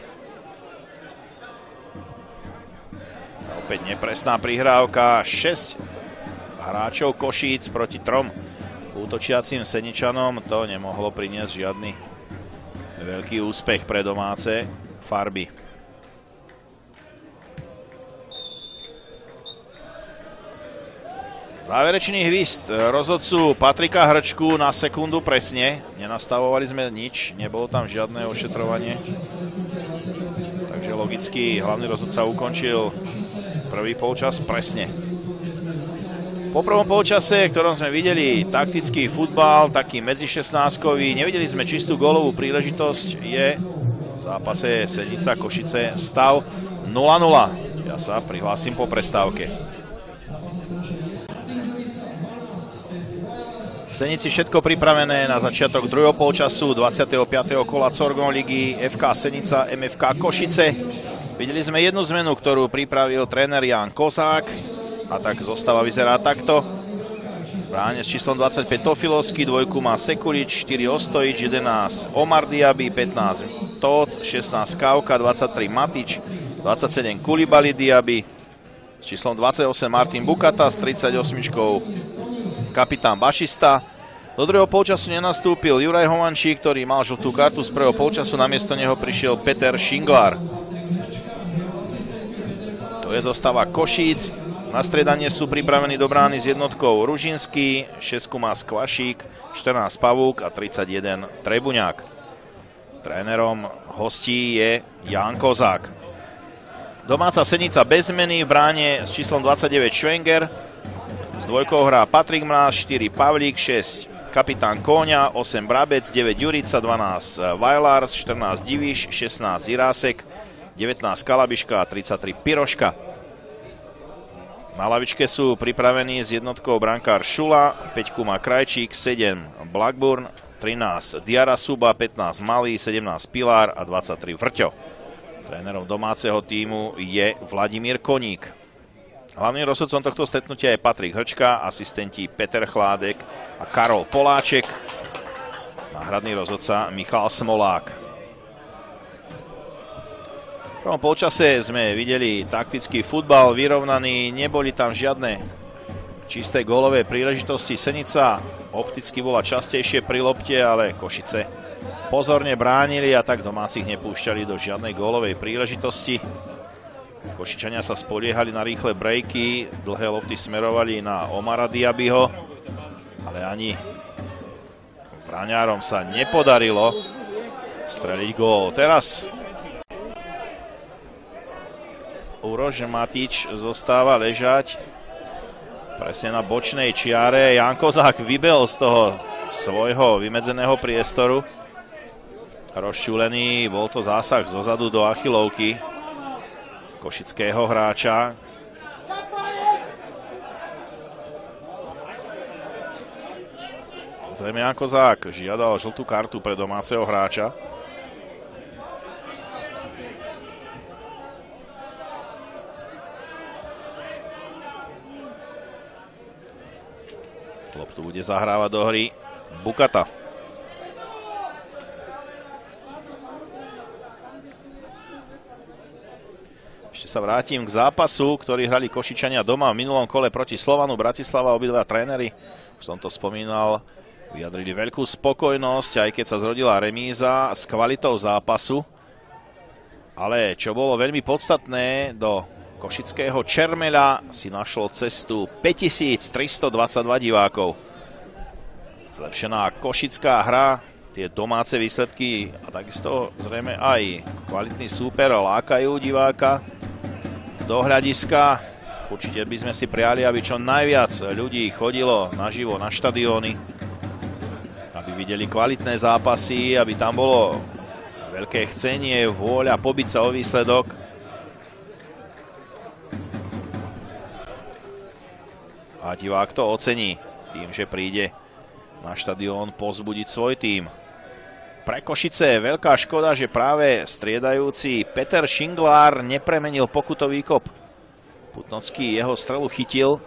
Opäť nepresná prihrávka. 6 hráčov Košíc proti 3 útočiacim Seničanom. To nemohlo priniesť žiadny veľký úspech pre domáce farby. Záverečný hvist rozhodcu Patrika Hrčku na sekundu presne. Nenastavovali sme nič, nebolo tam žiadne ošetrovanie. Takže logicky hlavný rozhodca ukončil prvý polčas presne. Po prvom polčase, v ktorom sme videli taktický futbal, taký medzi 16-kový, nevideli sme čistú gólovú príležitosť, je v zápase Senica Košice stav 0-0. Ja sa prihlásim po prestávke. V Senici všetko pripravené na začiatok druhého polčasu 25. kola Corgon ligy FK Senica MFK Košice. Videli sme jednu zmenu, ktorú pripravil tréner Ján Kozák a tak zostava vyzerá takto. V bráne s číslom 25 Tofilovský, dvojku má Sekulič, 4 Ostojič, 11 Omar Diaby, 15 Tóth, 16 Kávka, 23 Matič, 27 Kulibali Diaby, s číslom 28 Martin Bukata, s 38 kapitán Bašista. Do druhého polčasu nenastúpil Juraj Hovančík, ktorý mal žltú kartu z prvého polčasu. Namiesto neho prišiel Peter Šinglár. To je zostava Košíc. Na striedanie sú pripravení do brány s jednotkou Ružinský, 6 má Skvašík, 14 Pavúk a 31 Trebuňák. Trénerom hostí je Ján Kozák. Domáca Senica bez zmeny, v bráne s číslom 29 Švenger. S dvojkou hrá Patrik Mráz, 4 Pavlík, 6 kapitán Kóňa, 8 Brabec, 9 Ďurica, 12 Vajlárs, 14 Diviš, 16 Jirásek, 19 Kalabiška a 33 Piroška. Na lavičke sú pripravení s jednotkou brankár Šula, 5 má Krajčík, 7 Blackburn, 13 Diara Suba, 15 Malý, 17 Pilár a 23 Vrťo. Trénerom domáceho tímu je Vladimír Koník. Hlavným rozhodcom tohto stretnutia je Patrik Hrčka, asistenti Peter Chládek a Karol Poláček. Náhradný rozhodca Michal Smolák. V prvom polčase sme videli taktický futbal, vyrovnaný, neboli tam žiadne čisté gólové príležitosti. Senica opticky bola častejšie pri lopte, ale Košice pozorne bránili a tak domácich nepúšťali do žiadnej gólovej príležitosti. Košičania sa spoliehali na rýchle brejky, dlhé lopty smerovali na Omara Diabyho, ale ani bráňárom sa nepodarilo streliť gól. Teraz Uroš Matič zostáva ležať presne na bočnej čiare. Ján Kozák vybehol z toho svojho vymedzeného priestoru. Rozčúlený, bol to zásah zozadu do achilovky košického hráča. Zrejme Ján Kozák žiadal žltú kartu pre domáceho hráča. Loptu bude zahrávať do hry Bukata. Ešte sa vrátim k zápasu, ktorý hrali Košičania doma v minulom kole proti Slovanu Bratislava. Obidva tréneri, už som to spomínal, vyjadrili veľkú spokojnosť, aj keď sa zrodila remíza s kvalitou zápasu. Ale čo bolo veľmi podstatné, do košického Čermeľa si našlo cestu 5322 divákov. Zlepšená košická hra, tie domáce výsledky a takisto zrejme aj kvalitný súper lákajú diváka do hľadiska. Určite by sme si prijali, aby čo najviac ľudí chodilo naživo na štadióny, aby videli kvalitné zápasy, aby tam bolo veľké chcenie, vôľa pobiť sa o výsledok. A divák to ocení tým, že príde na štadión pozbudiť svoj tím. Pre Košice je veľká škoda, že práve striedajúci Peter Šinglár nepremenil pokutový kop. Putnocký jeho strelu chytil.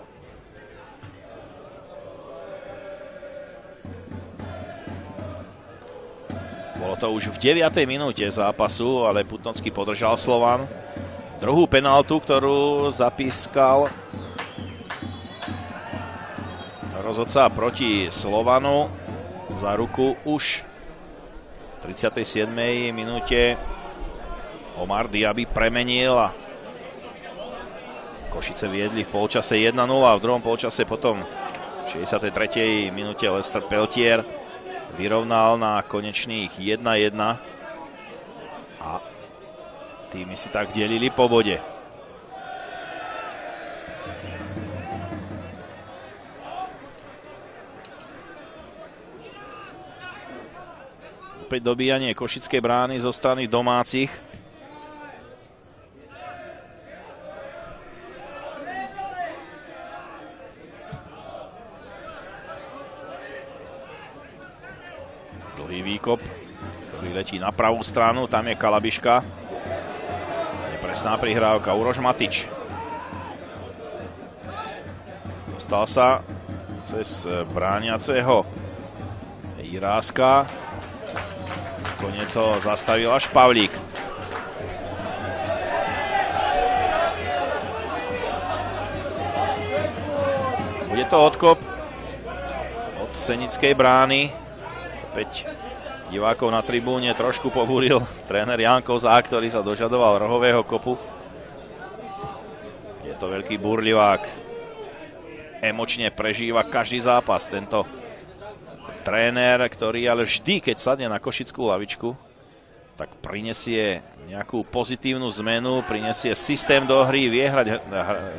Bolo to už v 9. minúte zápasu, ale Putnocký podržal Slovan. Druhú penáltu, ktorú zapískal rozhodca proti Slovanu za ruku už v 37. minúte. Omar Diaby premenil a Košice viedli v polčase 1-0 a v druhom polčase potom v 63. minúte Lester Peltier vyrovnal na konečných 1-1 a týmy si tak delili po bode. Opäť dobíjanie košickej brány zo strany domácich. Výkop, ktorý letí na pravú stranu, tam je Kalabiška. Nepresná prihrávka, Uroš Matič. Dostal sa cez brániaceho Jiráska. Koniec ho zastavil až Pavlík. Bude to odkop od Senickej brány. Opäť divákov na tribúne trošku pobúril tréner Jan Kozák, ktorý sa dožadoval rohového kopu. Je to veľký burlivák. Emočne prežíva každý zápas tento tréner, ktorý ale vždy, keď sadne na košickú lavičku, tak prinesie nejakú pozitívnu zmenu, prinesie systém do hry,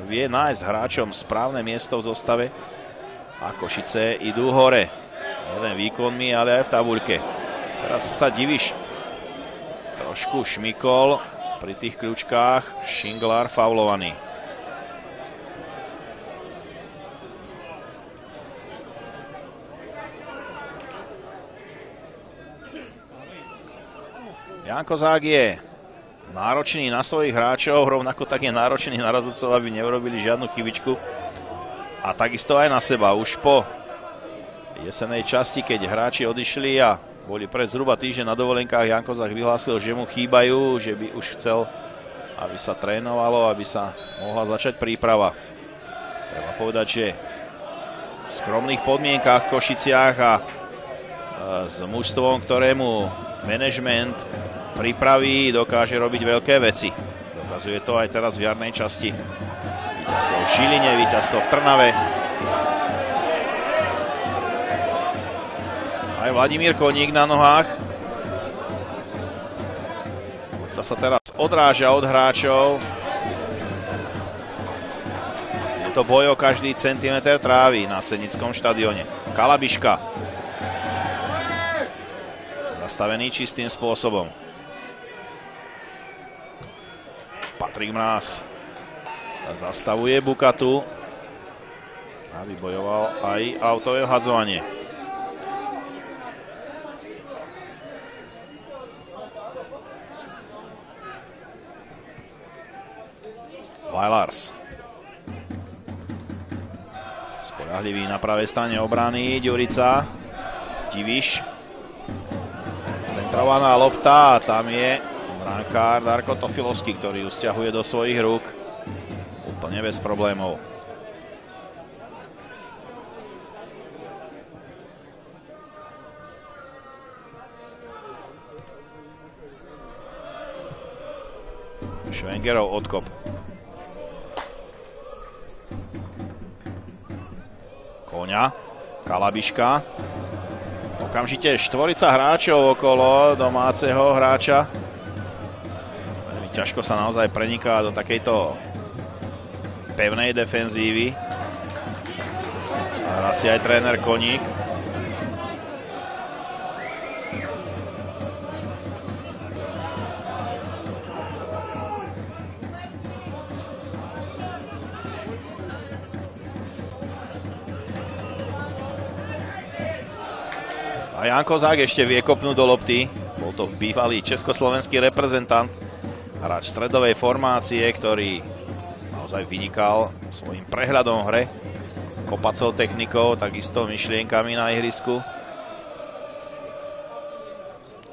vie nájsť hráčom správne miesto v zostave a Košice idú hore. Jeden výkonmi, ale aj v tabuľke. Teraz sa divíš. Trošku šmykol pri tých kľúčkách. Šinglár faulovaný. Jan Kozák je náročný na svojich hráčov, rovnako tak je náročný na rozhodcov, aby neurobili žiadnu chybičku. A takisto aj na seba. Už po jesenej časti, keď hráči odišli a boli pred zhruba týždeň na dovolenkách, Jan Kozák vyhlásil, že mu chýbajú, že by už chcel, aby sa trénovalo, aby sa mohla začať príprava. Treba povedať, že v skromných podmienkách v Košiciach a s mužstvom, ktorému manažment pripraví, dokáže robiť veľké veci. Dokazuje to aj teraz v jarnej časti. Víťazstvo v Žiline, víťazstvo v Trnave. Aj Vladimír Koník na nohách. To sa teraz odráža od hráčov. Je to boj o každý centimeter trávy na Senickom štadióne. Kalabiška. Zastavený čistým spôsobom. Patrik Mráz zastavuje Bukatu. A vybojoval aj autové hadzovanie. Vajlars. Sprahlivý na pravej strane obrany, Ďurica, Diviš. Centrovaná lopta a tam je brankár Darko Tofilovský, ktorý ju stiahuje do svojich rúk. Úplne bez problémov. Švengerov odkop. Koňa, Kalabiška. Okamžite štvorica hráčov okolo domáceho hráča. Veľmi ťažko sa naozaj preniká do takejto pevnej defenzívy. Zahrá si aj tréner Koník. A Ján Kozák ešte vie kopnúť do lopty. Bol to bývalý československý reprezentant, hráč stredovej formácie, ktorý naozaj vynikal svojím prehľadom v hre, kopacou technikou, takisto myšlienkami na ihrisku.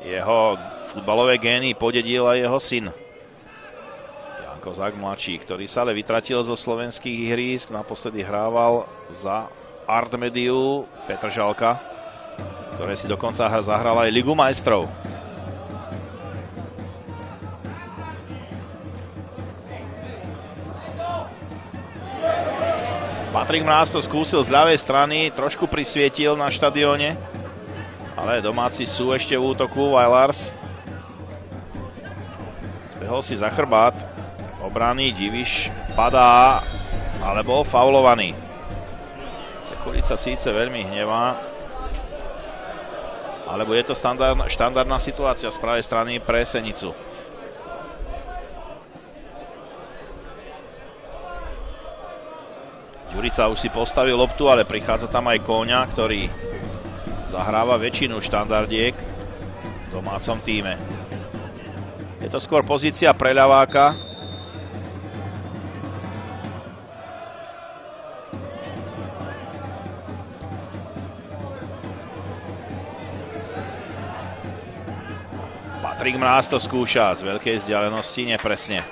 Jeho futbalové gény podedil aj jeho syn Ján Kozák mladší, ktorý sa ale vytratil zo slovenských ihrísk. Naposledy hrával za Artmediu Petržalka, ktoré si dokonca zahral aj Ligu majstrov. Patrik Mráz to skúsil z ľavej strany, trošku prisvietil na štadióne, ale domáci sú ešte v útoku. Vajlars zbehol si za chrbát obrany, Diviš padá, ale bol faulovaný. Sekulica síce veľmi hnevá, alebo je to štandardná situácia z pravej strany pre Senicu. Ďurica už si postavil loptu, ale prichádza tam aj Kóňa, ktorý zahráva väčšinu štandardiek v domácom tíme. Je to skôr pozícia pre ľaváka. Patrik Mráz to skúša z veľkej vzdialenosti, nepresne.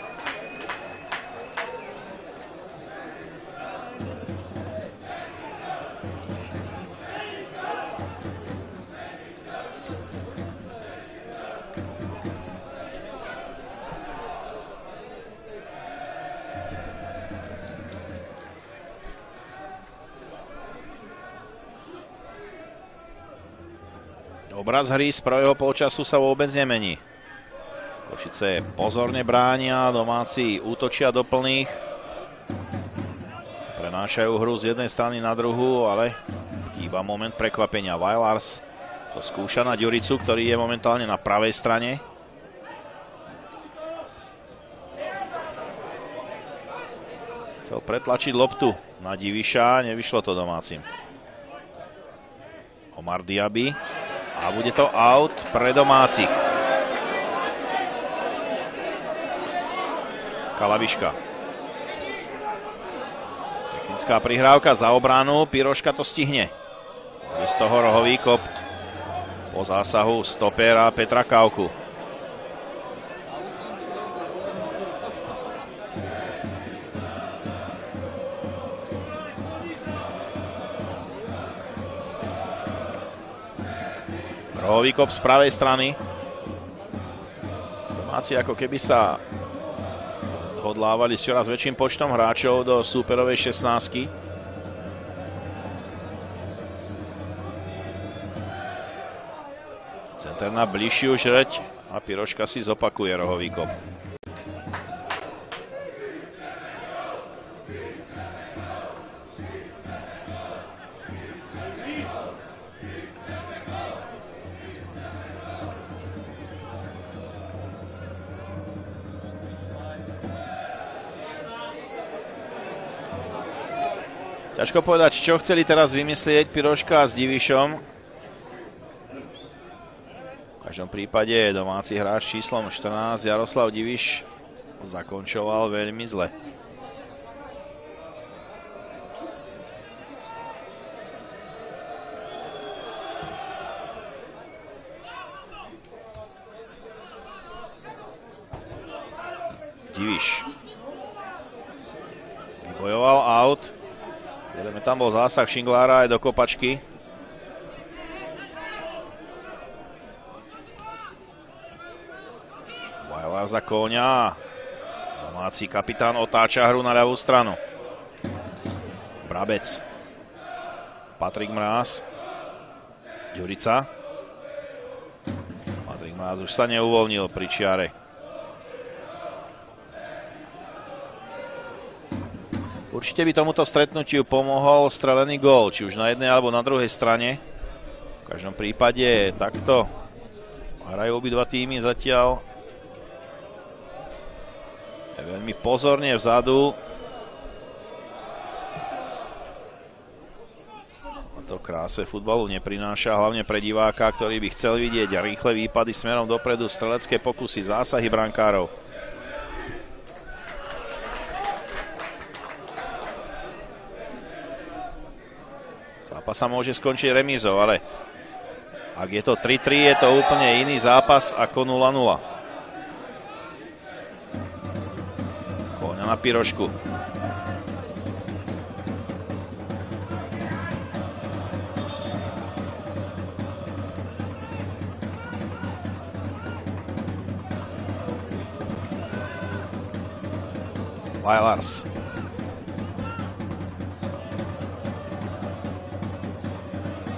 Obraz hry z prvého polčasu sa vôbec nemení. Košice pozorne bránia, domáci útočia do plných. Prenášajú hru z jednej strany na druhú, ale chýba moment prekvapenia. Vajlars to skúša na Ďuricu, ktorý je momentálne na pravej strane. Chcel pretlačiť loptu na Diviša, nevyšlo to domácim. Omar Diaby. A bude to out pre domácich. Kalabiška. Technická prihrávka za obranu. Piroška to stihne. Bude z toho rohový kop po zásahu stopera Petra Kauku. Rohový kop z pravej strany. Domáci ako keby sa hodlávali s čoraz väčším počtom hráčov do súperovej 16-ky. Center na bližšiu žreť a Piroška si zopakuje rohový kop. Ťažko povedať, čo chceli teraz vymyslieť Piroška s Divišom. V každom prípade domáci hráč číslom 14 Jaroslav Diviš zakončoval veľmi zle. Diviš vybojoval out. Vieme, tam bol zásah Šinglára aj do kopačky. Vajlar za Kóňa. Domáci kapitán otáča hru na ľavú stranu. Brabec. Patrik Mráz. Ďurica. Patrik Mráz už sa neuvoľnil pri čiare. Určite by tomuto stretnutiu pomohol strelený gól, či už na jednej alebo na druhej strane. V každom prípade takto hrajú obidva týmy zatiaľ veľmi pozorne vzadu. A to kráse futbalu neprináša, hlavne pre diváka, ktorý by chcel vidieť rýchle výpady smerom dopredu, strelecké pokusy, zásahy brankárov. Zápas sa môže skončiť remízou, ale ak je to 3-3, je to úplne iný zápas ako 0-0. Kóňa na Pirošku. Vajlars.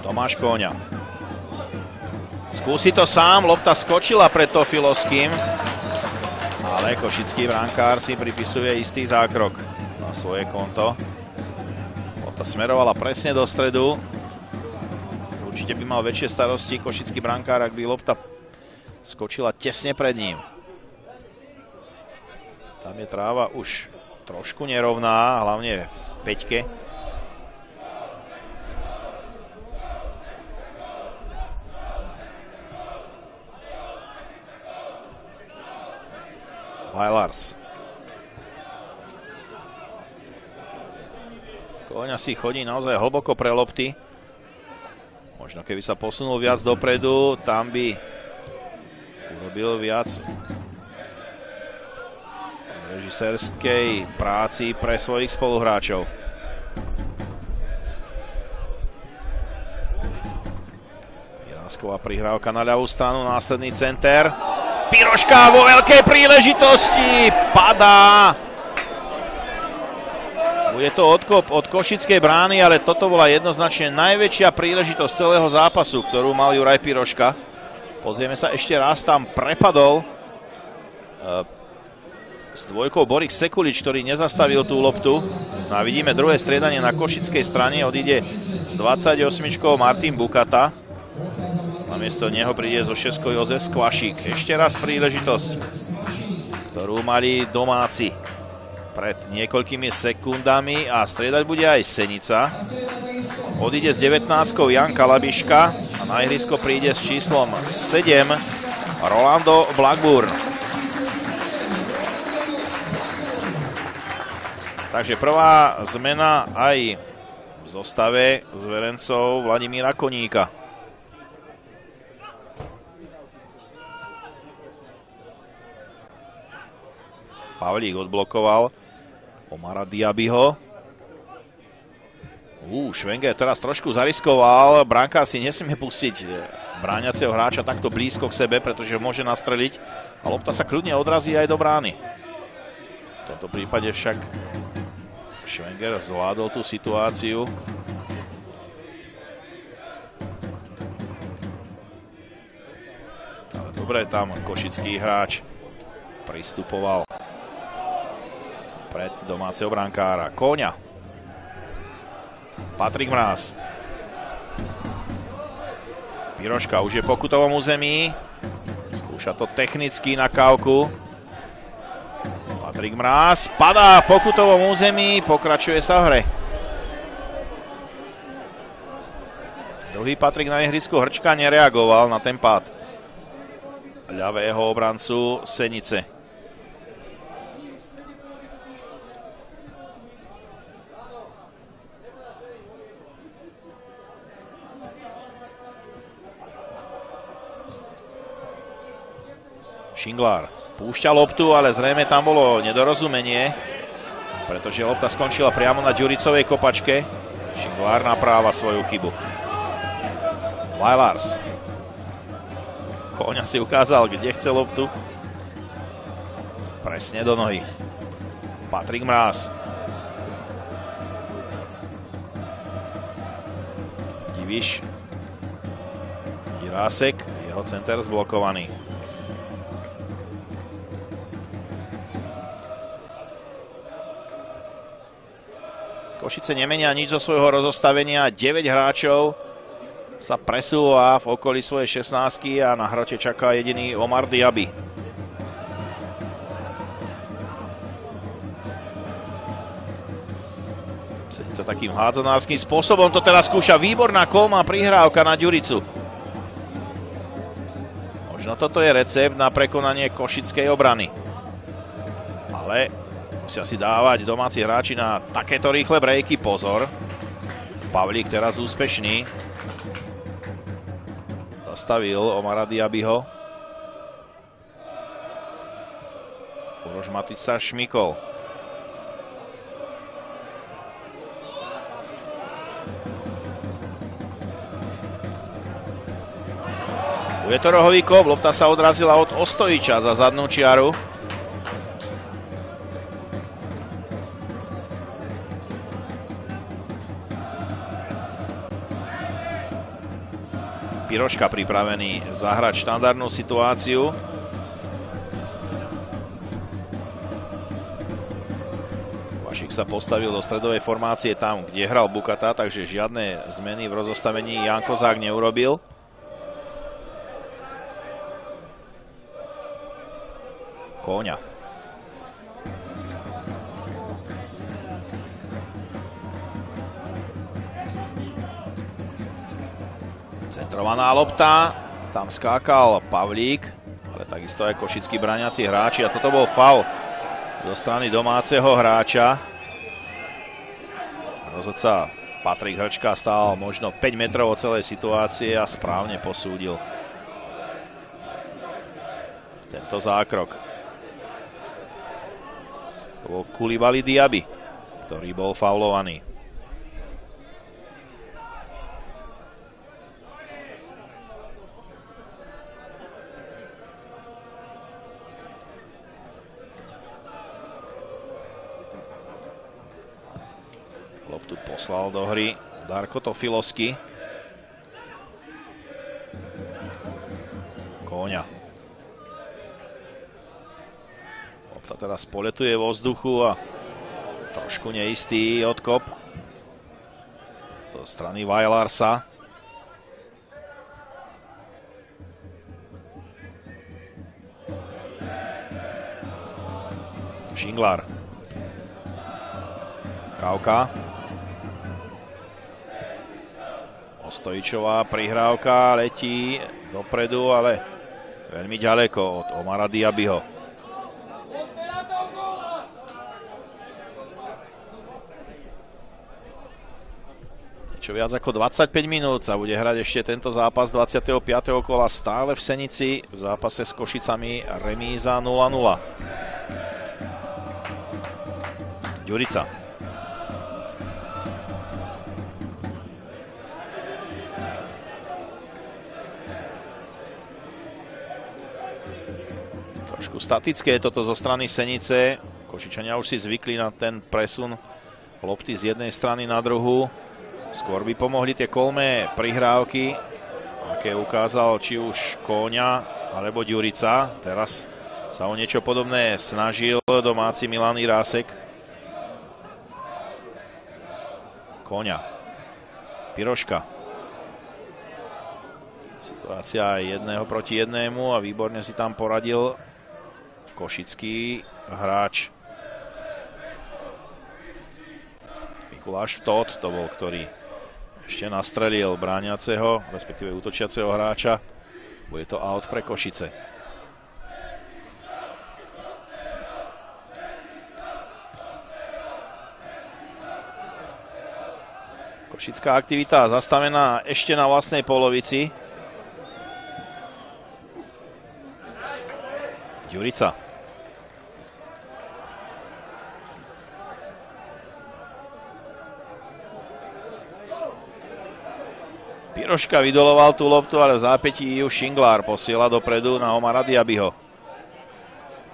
Tomáš Kóňa. Skúsi to sám, lopta skočila pred Tofilovským, ale košický brankár si pripisuje istý zákrok na svoje konto. Lopta smerovala presne do stredu. Určite by mal väčšie starosti košický brankár, ak by lopta skočila tesne pred ním. Tam je tráva už trošku nerovná, hlavne v peťke. Vajlars. Kóňa si chodí naozaj hlboko pre lopty. Možno keby sa posunul viac dopredu, tam by urobil viac režisérskej práci pre svojich spoluhráčov. Irásková prihrávka na ľavú stranu, následný center. Piroška vo veľkej príležitosti padá. Bude to odkop od košickej brány, ale toto bola jednoznačne najväčšia príležitosť celého zápasu, ktorú mal Juraj Piroška. Pozrieme sa ešte raz, tam prepadol s dvojkou Boris Sekulič, ktorý nezastavil tú loptu. No a vidíme druhé striedanie na košickej strane, odíde 28-čkou Martin Bukata. Namiesto neho príde zo 6 Jozef Skvašík. Ešte raz príležitosť, ktorú mali domáci pred niekoľkými sekundami a striedať bude aj Senica. Odíde s 19 Jan Kalabiška a na ihrisko príde s číslom 7 Rolando Blackburn. Takže prvá zmena aj v zostave zverencov Vladimíra Koníka. Pavlík odblokoval Omara Diabyho. Švenger teraz trošku zariskoval. Brankár si nesmie pustiť bráňaceho hráča takto blízko k sebe, pretože môže nastreliť a lopta sa kľudne odrazí aj do brány. V tomto prípade však Švenger zvládol tú situáciu. Ale dobre, tam košický hráč pristupoval pred domáceho brankára. Kóňa. Patrik Mráz. Piroška už je v pokutovom území. Skúša to technicky na kávku. Patrik Mráz padá v pokutovom území, pokračuje sa v hre. Druhý Patrik na ihrisku Hrčka nereagoval na ten pád ľavého obrancu Senice. Šinglár púšťa loptu, ale zrejme tam bolo nedorozumenie, pretože lopta skončila priamo na Ďuricovej kopačke. Šinglár napráva svoju chybu. Vajlars. Kóňa si ukázal, kde chce loptu. Presne do nohy. Patrik Mráz. Diviš. Jirásek. Jeho center zblokovaný. Košice nemenia nič zo svojho rozostavenia. 9 hráčov sa presúva v okolí svojej 16-ky a na hrote čaká jediný Omar Diaby. Senica takým hádzanárským spôsobom to teraz skúša. Výborná kolmá prihrávka na Ďuricu. Možno toto je recept na prekonanie košickej obrany. Ale musia si dávať domáci hráči na takéto rýchle breaky pozor. Pavlík teraz úspešný. Zastavil Omara Diabyho. Uroš Matič sa šmykol. Tu je to rohový kop, lopta sa odrazila od Ostojiča za zadnú čiaru. Piroška pripravený zahrať štandardnú situáciu. Skvašik sa postavil do stredovej formácie tam, kde hral Bukata, takže žiadne zmeny v rozostavení Jan Kozák neurobil. Kóňa. Centrovaná lopta, tam skákal Pavlík, ale takisto aj košickí bráňaci hráči a toto bol faul zo strany domáceho hráča. Rozhodca Patrik Hrčka stál možno 5 metrov od celej situácie a správne posúdil tento zákrok. To bol Coulibaly Diaby, ktorý bol faulovaný. Loptu poslal do hry Darko Tofilovský. Kóňa. Lopta teraz poletuje vo vzduchu a trošku neistý odkop zo strany Vajlarsa. Šinglár. Kauka. Ostojičová prihrávka letí dopredu, ale veľmi ďaleko od Omara Diabyho. Niečo viac ako 25 minút sa bude hrať ešte tento zápas 25. kola stále v Senici. V zápase s Košicami remíza 0-0. Ďurica. Trošku statické je toto zo strany Senice. Košičania už si zvykli na ten presun lopty z jednej strany na druhú. Skôr by pomohli tie kolmé prihrávky, aké ukázal či už Kóňa alebo Ďurica. Teraz sa o niečo podobné snažil domáci Milan Jirásek. Kóňa. Piroška. Situácia jedného proti jednému a výborne si tam poradil košický hráč. Mikuláš Vtóth to bol, ktorý ešte nastrelil bráňaceho, respektíve útočiaceho hráča. Bude to out pre Košice. Košická aktivita zastavená ešte na vlastnej polovici. Ďurica. Piroška vydoloval tú loptu, ale v zápätí ju Šinglár posiela dopredu na Omara Diabyho.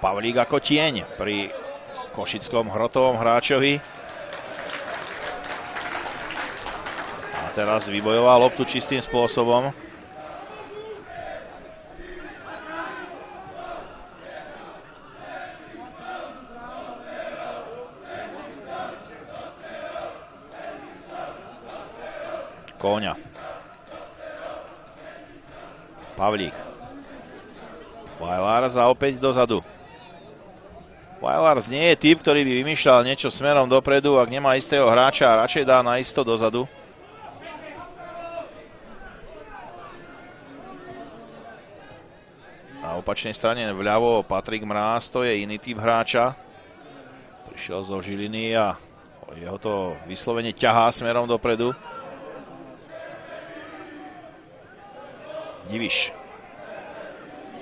Pavlík ako tieň pri košickom hrotovom hráčovi. A teraz vybojoval loptu čistým spôsobom. Kóňa. Pavlík. Vajlars a opäť dozadu. Vajlars nie je typ, ktorý by vymýšľal niečo smerom dopredu, ak nemá istého hráča a radšej dá na isto dozadu. Na opačnej strane vľavo Patrik Mráz, to je iný typ hráča. Prišiel zo Žiliny a jeho to vyslovene ťahá smerom dopredu. Diviš.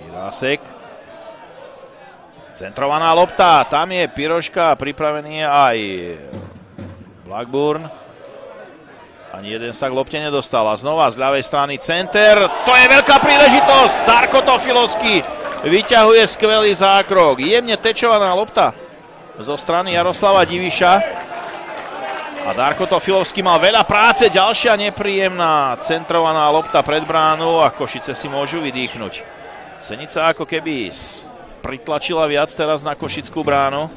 Jirásek. Centrovaná lopta. Tam je Piroška. Pripravený je aj Blackburn. Ani jeden sa k lopte nedostal. A znova z ľavej strany center. To je veľká príležitosť. Darko Tofilovský vyťahuje skvelý zákrok. Jemne tečovaná lopta zo strany Jaroslava Diviša. A Darko Tofilovský mal veľa práce, ďalšia nepríjemná centrovaná lopta pred bránu a Košice si môžu vydýchnuť. Senica ako keby pritlačila viac teraz na košickú bránu.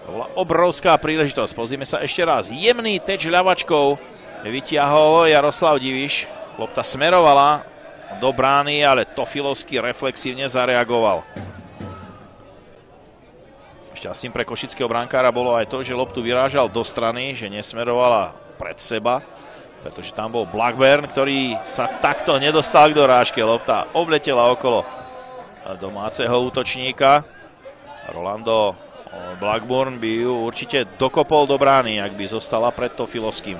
To bola obrovská príležitosť. Pozrime sa ešte raz. Jemný teč ľavačkou vytiahol Jaroslav Diviš. Lopta smerovala do brány, ale Tofilovský reflexívne zareagoval. Šťastím pre košického brankára bolo aj to, že loptu vyrážal do strany, že nesmerovala pred seba, pretože tam bol Blackburn, ktorý sa takto nedostal k dorážke. Lopta obletela okolo domáceho útočníka. Rolando Blackburn by ju určite dokopol do brány, ak by zostala pred Tofilovským.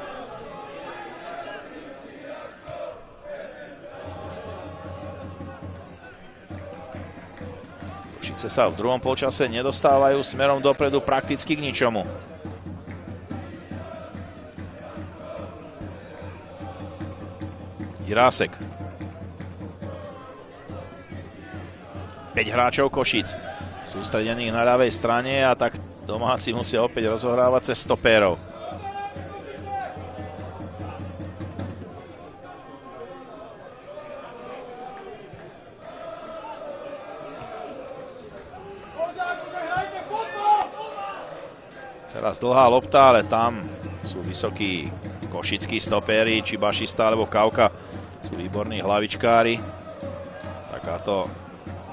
Košice sa v druhom polčase nedostávajú smerom dopredu prakticky k ničomu. Jirásek. 5 hráčov Košíc sústredených na ľavej strane a tak domáci musia opäť rozohrávať cez stopérov. Teraz dlhá lopta, ale tam sú vysokí košickí stopéri, či Bašista alebo Kauka sú výborní hlavičkári. Takáto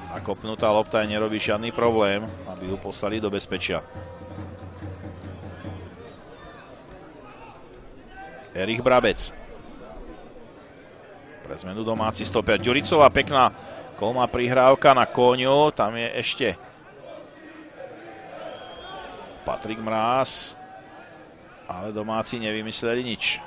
nakopnutá lopta nerobí žiadny problém, aby ju poslali do bezpečia. Erich Brabec. Pre zmenu domáci stoper. Ďuricová pekná kolmá prihrávka na Kóňu, tam je ešte Patrik Mráz, ale domáci nevymysleli nič.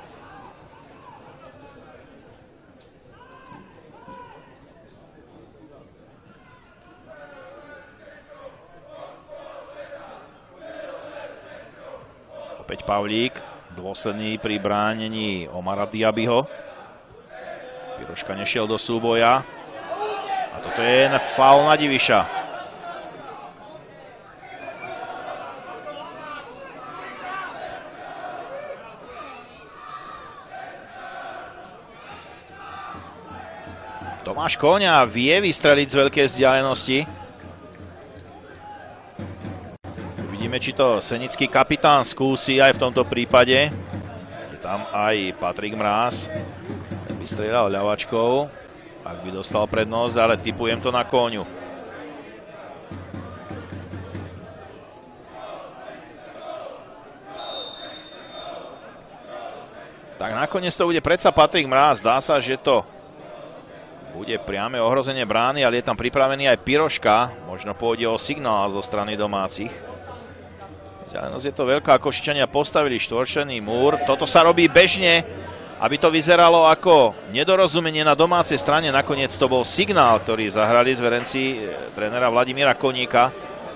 Opäť Pavlík, dôsledný pri bránení Omara Diabyho. Piroška nešiel do súboja. A toto je faul na Diviša. Tomáš Kóňa vie vystreliť z veľkej vzdialenosti. Uvidíme, či to senický kapitán skúsi aj v tomto prípade. Je tam aj Patrik Mráz. Ten vystrelal ľavačkou, ak by dostal prednosť, ale tipujem to na Kóňu. Tak nakoniec to bude predsa Patrik Mráz. Zdá sa, že to bude priame ohrozenie brány, ale je tam pripravený aj Piroška. Možno pôjde o signál zo strany domácich. Vzdialenosť je to veľká. Košičania postavili štvorčlený múr. Toto sa robí bežne aby to vyzeralo ako nedorozumenie na domácej strane. Nakoniec to bol signál, ktorý zahrali zverenci trénera Vladimíra Koníka.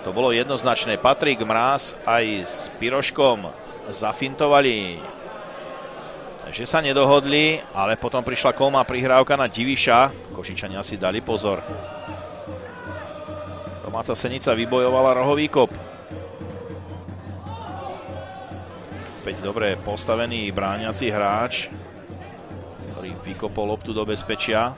To bolo jednoznačné. Patrik Mráz aj s Piroškom zafintovali, že sa nedohodli, ale potom prišla kolmá prihrávka na Diviša. Košičania si dali pozor. Domáca Senica vybojovala rohový kop. Opäť dobre postavený brániaci hráč, ktorý vykopol loptu do bezpečia.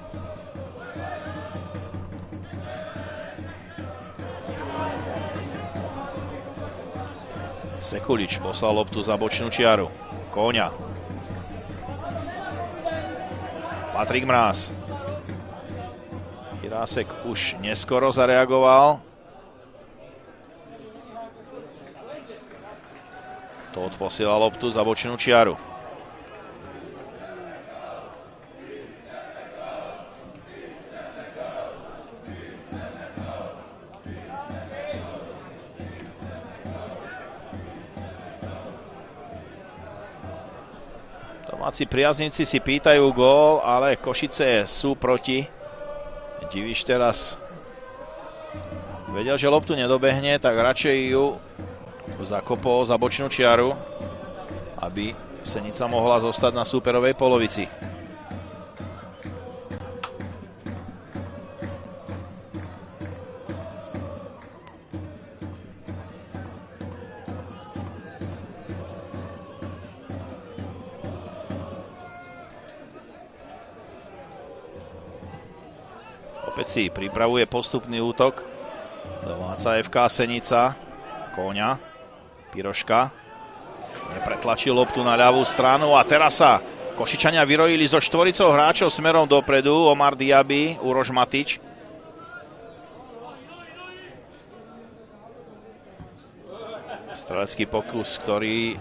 Sekulič poslal loptu za bočnú čiaru. Kóňa. Patrik Mráz. Jirásek už neskoro zareagoval. Todt posiela loptu za bočnú čiaru. Domáci priaznivci si pýtajú gól, ale Košice sú proti. Diviš teraz vedel, že loptu nedobehne, tak radšej ju zakopol za bočnú čiaru, aby Senica mohla zostať na súperovej polovici. Opäť si pripravuje postupný útok domáca FK Senica. Kóňa, Piroška nepretlačil loptu na ľavú stranu a teraz sa Košičania vyrojili so štvoricou hráčov smerom dopredu. Omar Diaby, Uroš Matič. Strelecký pokus, ktorý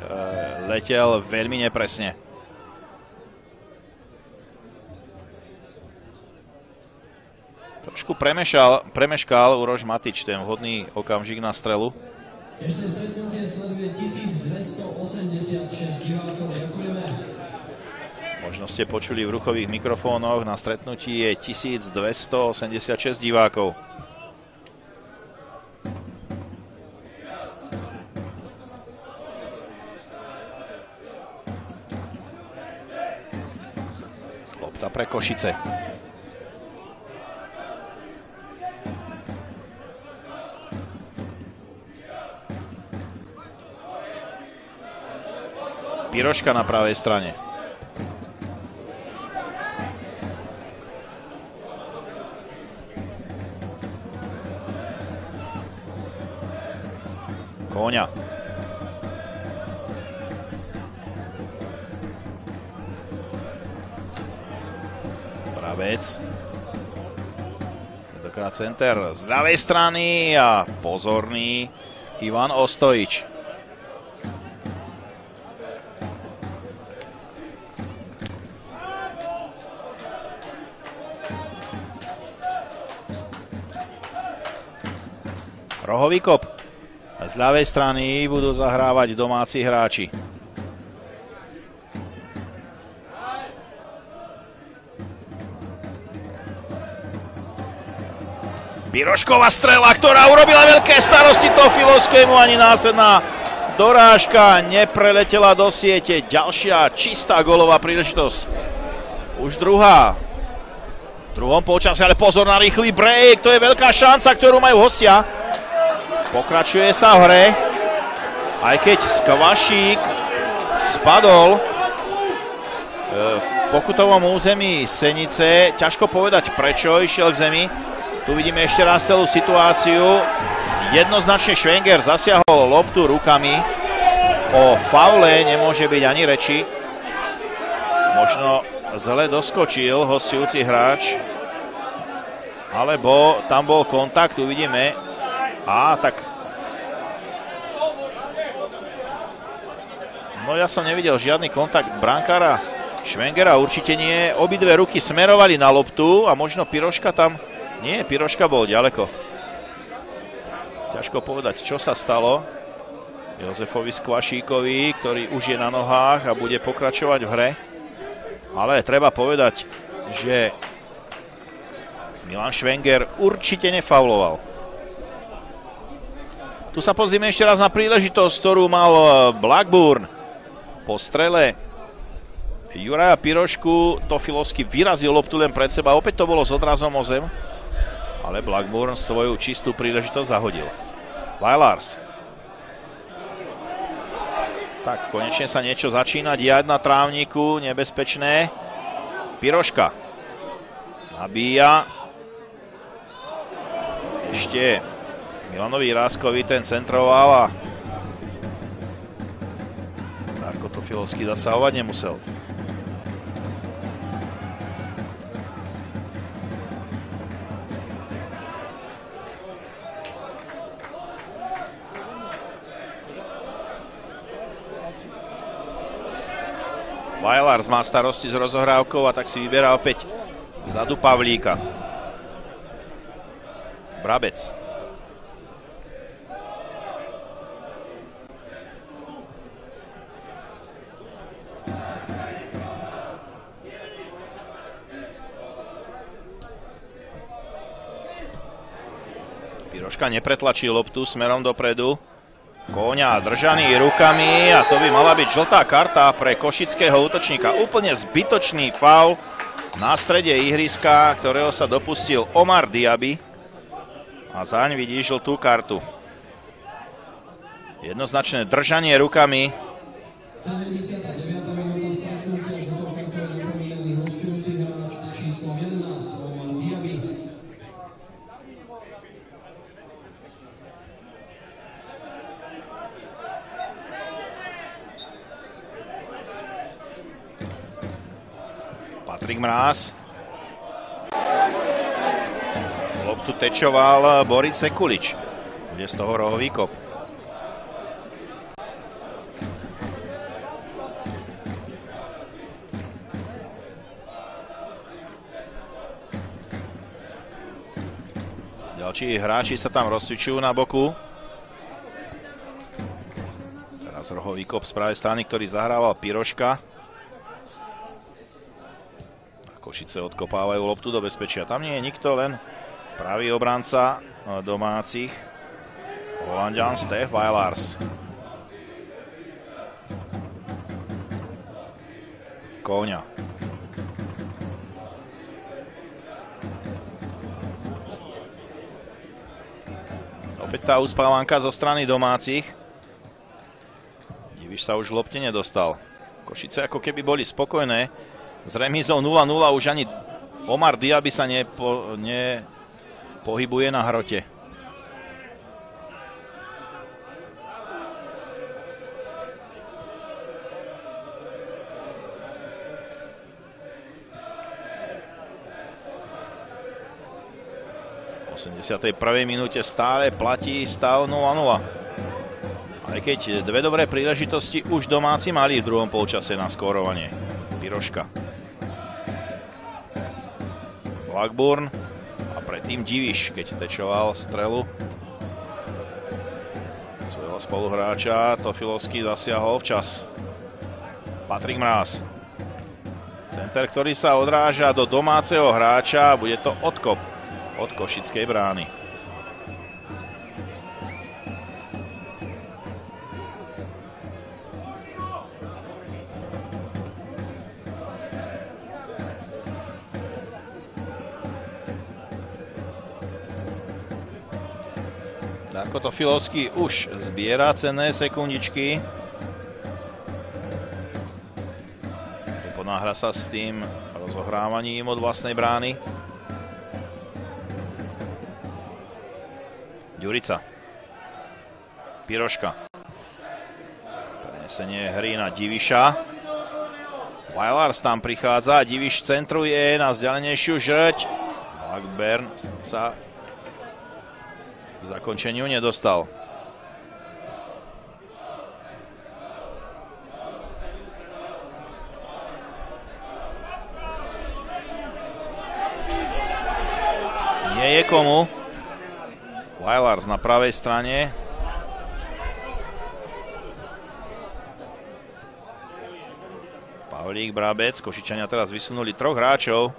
letel veľmi nepresne. Trošku premeškal Uroš Matič ten vhodný okamžik na strelu. Dnešné stretnutie sleduje 1286 divákov. Ďakujeme. Možno ste počuli v ruchových mikrofónoch, na stretnutí je 1286 divákov. Lopta pre Košice. Piroška na pravej strane. Kóňa. Pravec. Tentokrát center z ľavej strany a pozorný Ivan Ostojič. Rohový kop. Z ľavej strany budú zahrávať domáci hráči. Pirošková strela, ktorá urobila veľké starosti Tofilovskému, ani následná dorážka nepreletela do siete. Ďalšia čistá gólová príležitosť. Už druhá. V druhom polčase, ale pozor na rýchly break. To je veľká šanca, ktorú majú hostia. Pokračuje sa v hre, aj keď Skvašík spadol v pokutovom území Senice. Ťažko povedať, prečo išiel k zemi. Tu vidíme ešte raz celú situáciu. Jednoznačne Švenger zasiahol loptu rukami. O faule nemôže byť ani reči. Možno zle doskočil hostujúci hráč. Alebo tam bol kontakt, uvidíme. Tak. No ja som nevidel žiadny kontakt brankára Švengera, určite nie. Obidve ruky smerovali na loptu a možno Piroška tam... Nie, Piroška bol ďaleko. Ťažko povedať, čo sa stalo Jozefovi Skvašíkovi, ktorý už je na nohách a bude pokračovať v hre. Ale treba povedať, že Milan Švenger určite nefauloval. Tu sa pozrieme ešte raz na príležitosť, ktorú mal Blackburn. Po strele Juraja Pirošku Tofilovský vyrazil loptu len pred seba. Opäť to bolo s odrazom o zem, ale Blackburn svoju čistú príležitosť zahodil. Vailars. Tak, konečne sa niečo začína diať na trávniku, nebezpečné. Piroška nabíja. Ešte Milanovi Ráskovi ten centroval a Darko Tofilovský zasahovať nemusel. Vailars má starosti s rozohrávkou a tak si vyberá opäť vzadu Pavlíka. Brabec. Piroška nepretlačí loptu smerom dopredu. Kóňa držaný rukami a to by mala byť žltá karta pre košického útočníka. Úplne zbytočný faul na strede ihriska, ktorého sa dopustil Omar Diaby a zaň vidí žltú kartu. Jednoznačné držanie rukami. 79. minúta stretnutia, žltou kartou je napomínaný hostujúci hráč s číslom 11 Omar Diaby. Patrik Mráz. Loptu tečoval Boris Sekulič. Bude z toho rohový kop. Ďalší hráči sa tam rozcvičujú na boku. Teraz rohový kop z pravej strany, ktorý zahrával Piroška. Košice odkopávajú loptu do bezpečia. Tam nie je nikto, len pravý obranca domácich. Holanďan Stef Vailars. Kóňa. Opäť tá uspávanka zo strany domácich. Diviš sa už v lopte nedostal. Košice ako keby boli spokojné. S remízou 0-0 už ani Omar Diaby sa nepohybuje na hrote. V 81. minúte stále platí stav 0-0. Aj keď dve dobré príležitosti už domáci mali v druhom polčase na skórovanie. Piroška. Blackburn a predtým Diviš, keď tečoval strelu svojho spoluhráča. Tofilovský zasiahol včas. Patrik Mráz. Center, ktorý sa odráža do domáceho hráča. Bude to odkop od košickej brány. Darko Tofilovský už zbiera cenné sekundičky. Ponáhra sa s tým rozohrávaním od vlastnej brány. Ďurica. Piroška. Prenesenie hry na Diviša. Vailars tam prichádza. Diviš centruje na vzdialenejšiu žrť. Blackburn sa k zakončeniu nedostal. Nie je komu. Vailars na pravej strane. Holík, Brabec, Košičania teraz vysunuli 3 hráčov.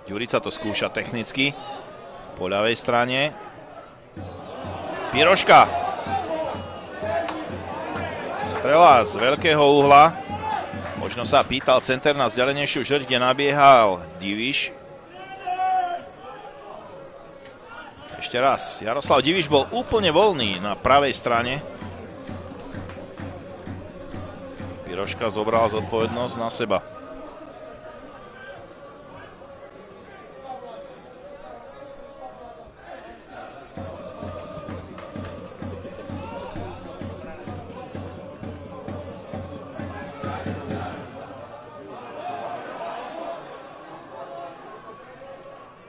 Ďurica to skúša technicky po ľavej strane. Piroška. Strela z veľkého uhla. Možno sa pýtal center na vzdialenejšiu žrť, kde nabiehal Diviš. Ešte raz. Jaroslav Diviš bol úplne voľný na pravej strane. Piroška zobral zodpovednosť na seba.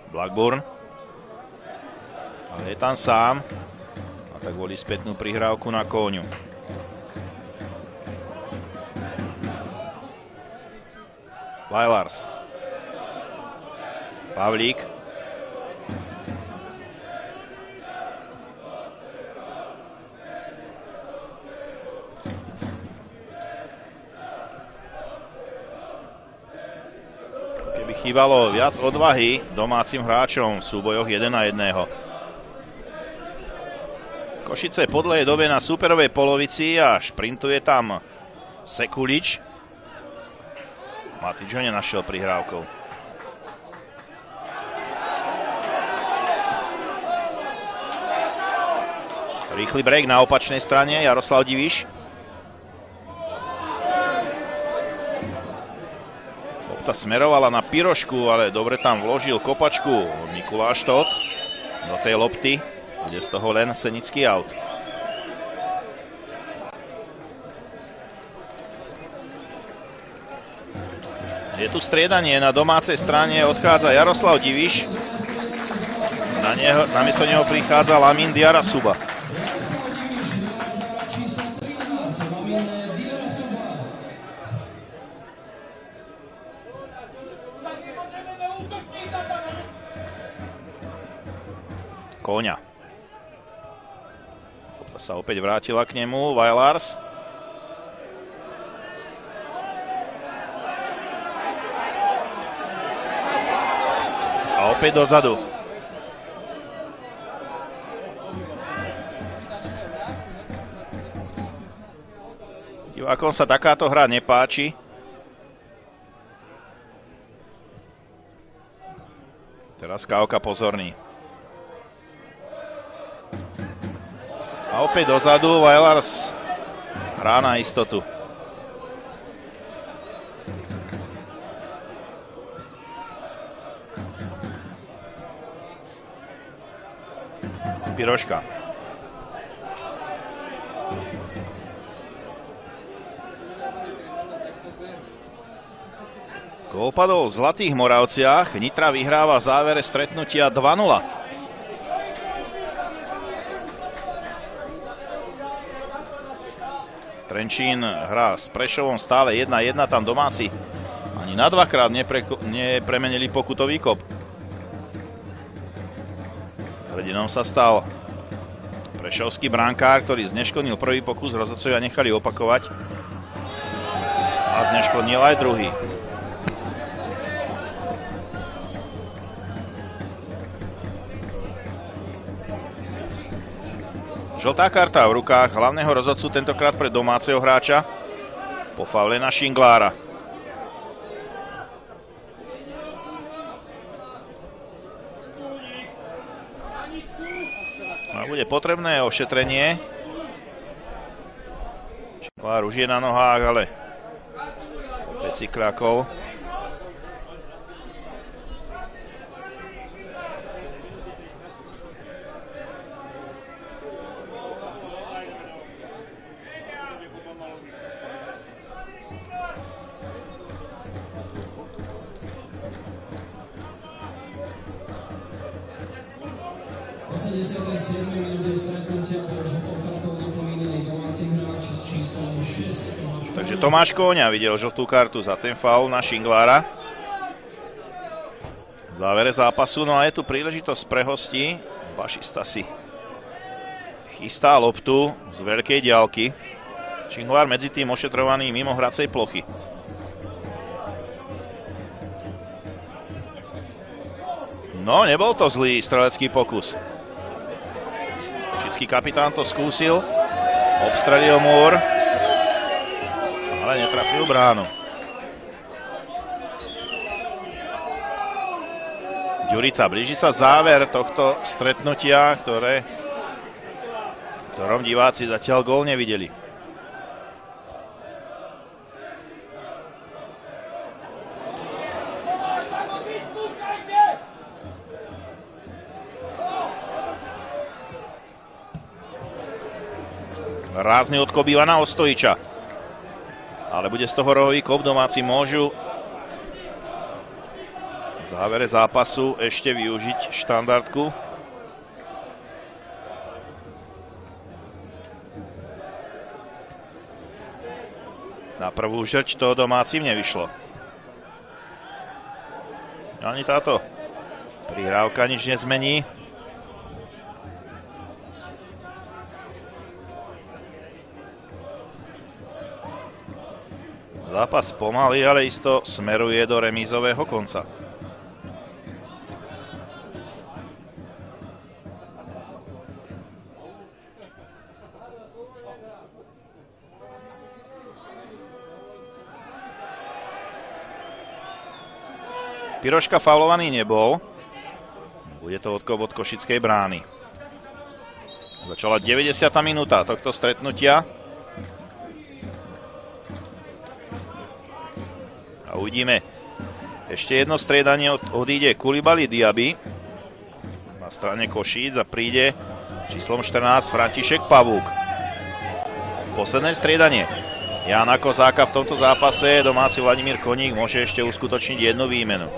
Blackburn, ale je tam sám a tak volí spätnú prihrávku na Kóňu. Vajlars, Pavlík, chýbalo viac odvahy domácim hráčom v súbojoch 1-1. Košice po dlhej dobe na súperovej polovici a šprintuje tam Sekulič. Matič ho nenašiel prihrávkou. Rýchly break na opačnej strane, Jaroslav Diviš. Smerovala na Pirošku, ale dobre tam vložil kopačku Mikuláš Tóth do tej lopty, bude z toho len Senický aut. Je tu striedanie na domácej strane, odchádza Jaroslav Diviš, namiesto neho prichádza Lamin Diarasuba. Kóňa. Sa opäť vrátila k nemu Vajlars. A opäť dozadu. Divákom sa takáto hra nepáči. Teraz Kávka pozorný. A opäť dozadu, Vajlars hrá na istotu. Piroška. Gól padol v Zlatých Moravciach, Nitra vyhráva v závere stretnutia 2-0. Trenčín hrá s Prešovom stále 1-1, tam domáci ani na dvakrát nepremenili pokutový kop. Hrdinom sa stal prešovský brankár, ktorý zneškodnil prvý pokus, rozhodcovia nechali opakovať a zneškodnil aj druhý. Žltá karta v rukách hlavného rozhodcu, tentokrát pre domáceho hráča, po faule na Šinglára. A bude potrebné ošetrenie. Šinglár už je na nohách, ale opäť si krakol. Takže Tomáš Kóňa videl žltú kartu za ten faul na Šinglára. V závere zápasu, no a je tu príležitosť pre hostí. Bašista si chystá loptu z veľkej diaľky. Činglár medzi tým ošetrovaný mimo hracej plochy. No, nebol to zlý strelecký pokus. Košický kapitán to skúsil. Obstrelil múr. Ale netrafil bránu. Ďurica, blíži sa záver tohto stretnutia, ktorom diváci zatiaľ gól nevideli. Rázny odkop Ivana Ostojiča. Ale bude z toho rohový kop, domáci môžu v závere zápasu ešte využiť štandardku. Na prvú žrť to domácim nevyšlo. Ani táto prihrávka nič nezmení. Zápas pomaly, ale isto smeruje do remízového konca. Piroška faulovaný nebol. Bude to odkop od košickej brány. Začala 90. minúta tohto stretnutia. A uvidíme. Ešte jedno striedanie odíde Kulibali Diaby na strane Košíc a príde číslom 14 František Pavúk. Posledné striedanie Jána Kozáka v tomto zápase. Domáci Vladimír Koník môže ešte uskutočniť jednu výmenu.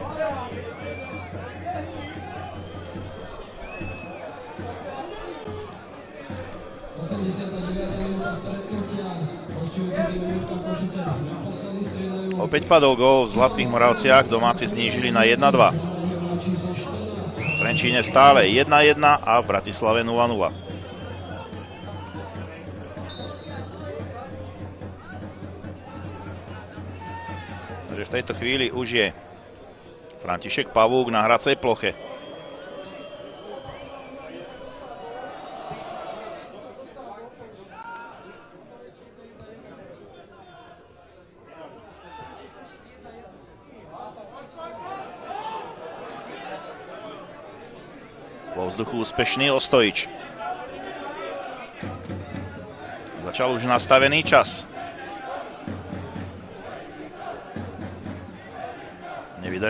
Opäť padol gól v Zlatých Moravciach, domáci znížili na 1-2. V Trenčíne stále 1-1 a v Bratislave 0-0. Takže v tejto chvíli už je František Pavúk na hracej ploche. Vo vzduchu úspešný Ostojič. Začal už nastavený čas.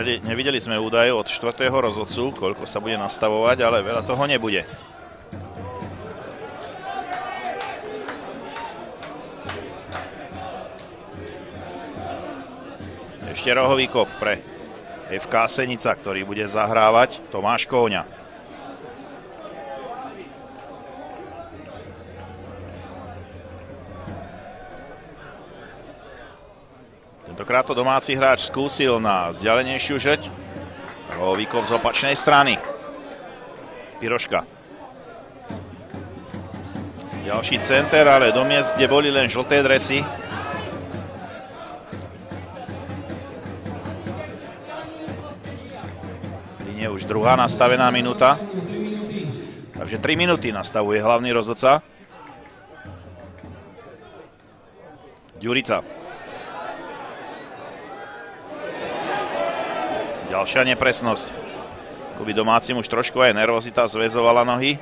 Nevideli sme údaje od 4. rozhodcu, koľko sa bude nastavovať, ale veľa toho nebude. Ešte rohový kop pre FK Senica, ktorý bude zahrávať Tomáš Kóňa. Tentokrát to domáci hráč skúsil na vzdialenejšiu žrť. Rohový kop z opačnej strany. Piroška. Ďalší center, ale do miest, kde boli len žlté dresy. Je už druhá nastavená minúta. Takže 3 minúty nastavuje hlavný rozhodca. Ďurica. Ďalšia nepresnosť. Akoby domácim už trošku aj nervozita zväzovala nohy.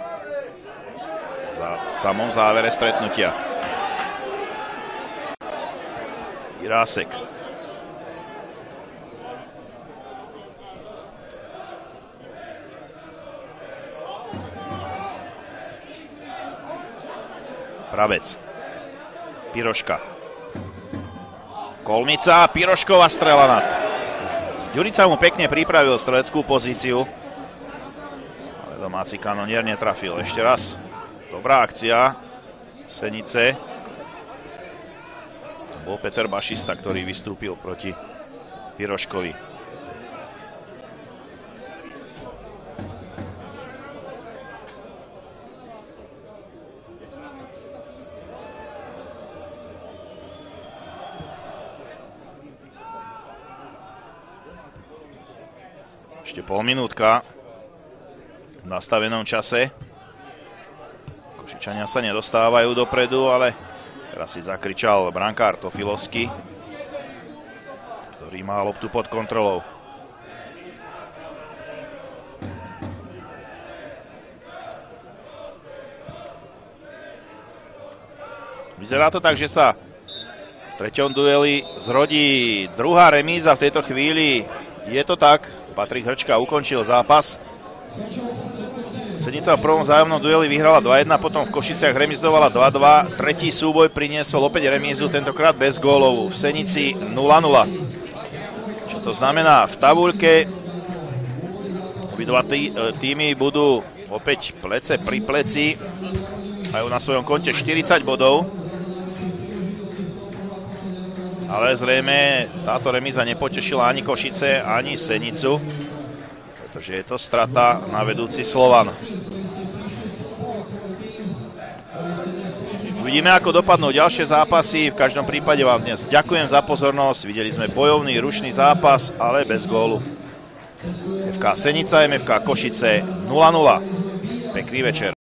V samom závere stretnutia. Irásek. Pravec. Piroška. Kolmica. Pirošková strela nad. Ďurica mu pekne pripravil streleckú pozíciu. Ale domáci kanonier netrafil. Ešte raz. Dobrá akcia Senice. To bol Peter Bašista, ktorý vystúpil proti Piroškovi. Ešte pol minútka v nastavenom čase. Košičania sa nedostávajú dopredu, ale teraz si zakričal brankár Tofilovský, ktorý má loptu pod kontrolou. Vyzerá to tak, že sa v treťom dueli zrodí druhá remíza v tejto chvíli. Je to tak, Patrik Hrčka ukončil zápas. Senica v prvom vzájomnom dueli vyhrala 2-1, potom v Košiciach remizovala 2-2. Tretí súboj priniesol opäť remízu, tentokrát bez gólov. V Senici 0-0. Čo to znamená? V tabuľke obidva týmy budú opäť plece pri pleci. Majú na svojom konte 40 bodov. Ale zrejme táto remíza nepotešila ani Košice, ani Senicu, pretože je to strata na vedúci Slovan. Uvidíme, ako dopadnú ďalšie zápasy. V každom prípade vám dnes ďakujem za pozornosť. Videli sme bojovný, rušný zápas, ale bez gólu. FK Senica, MFK Košice 0-0. Pekný večer.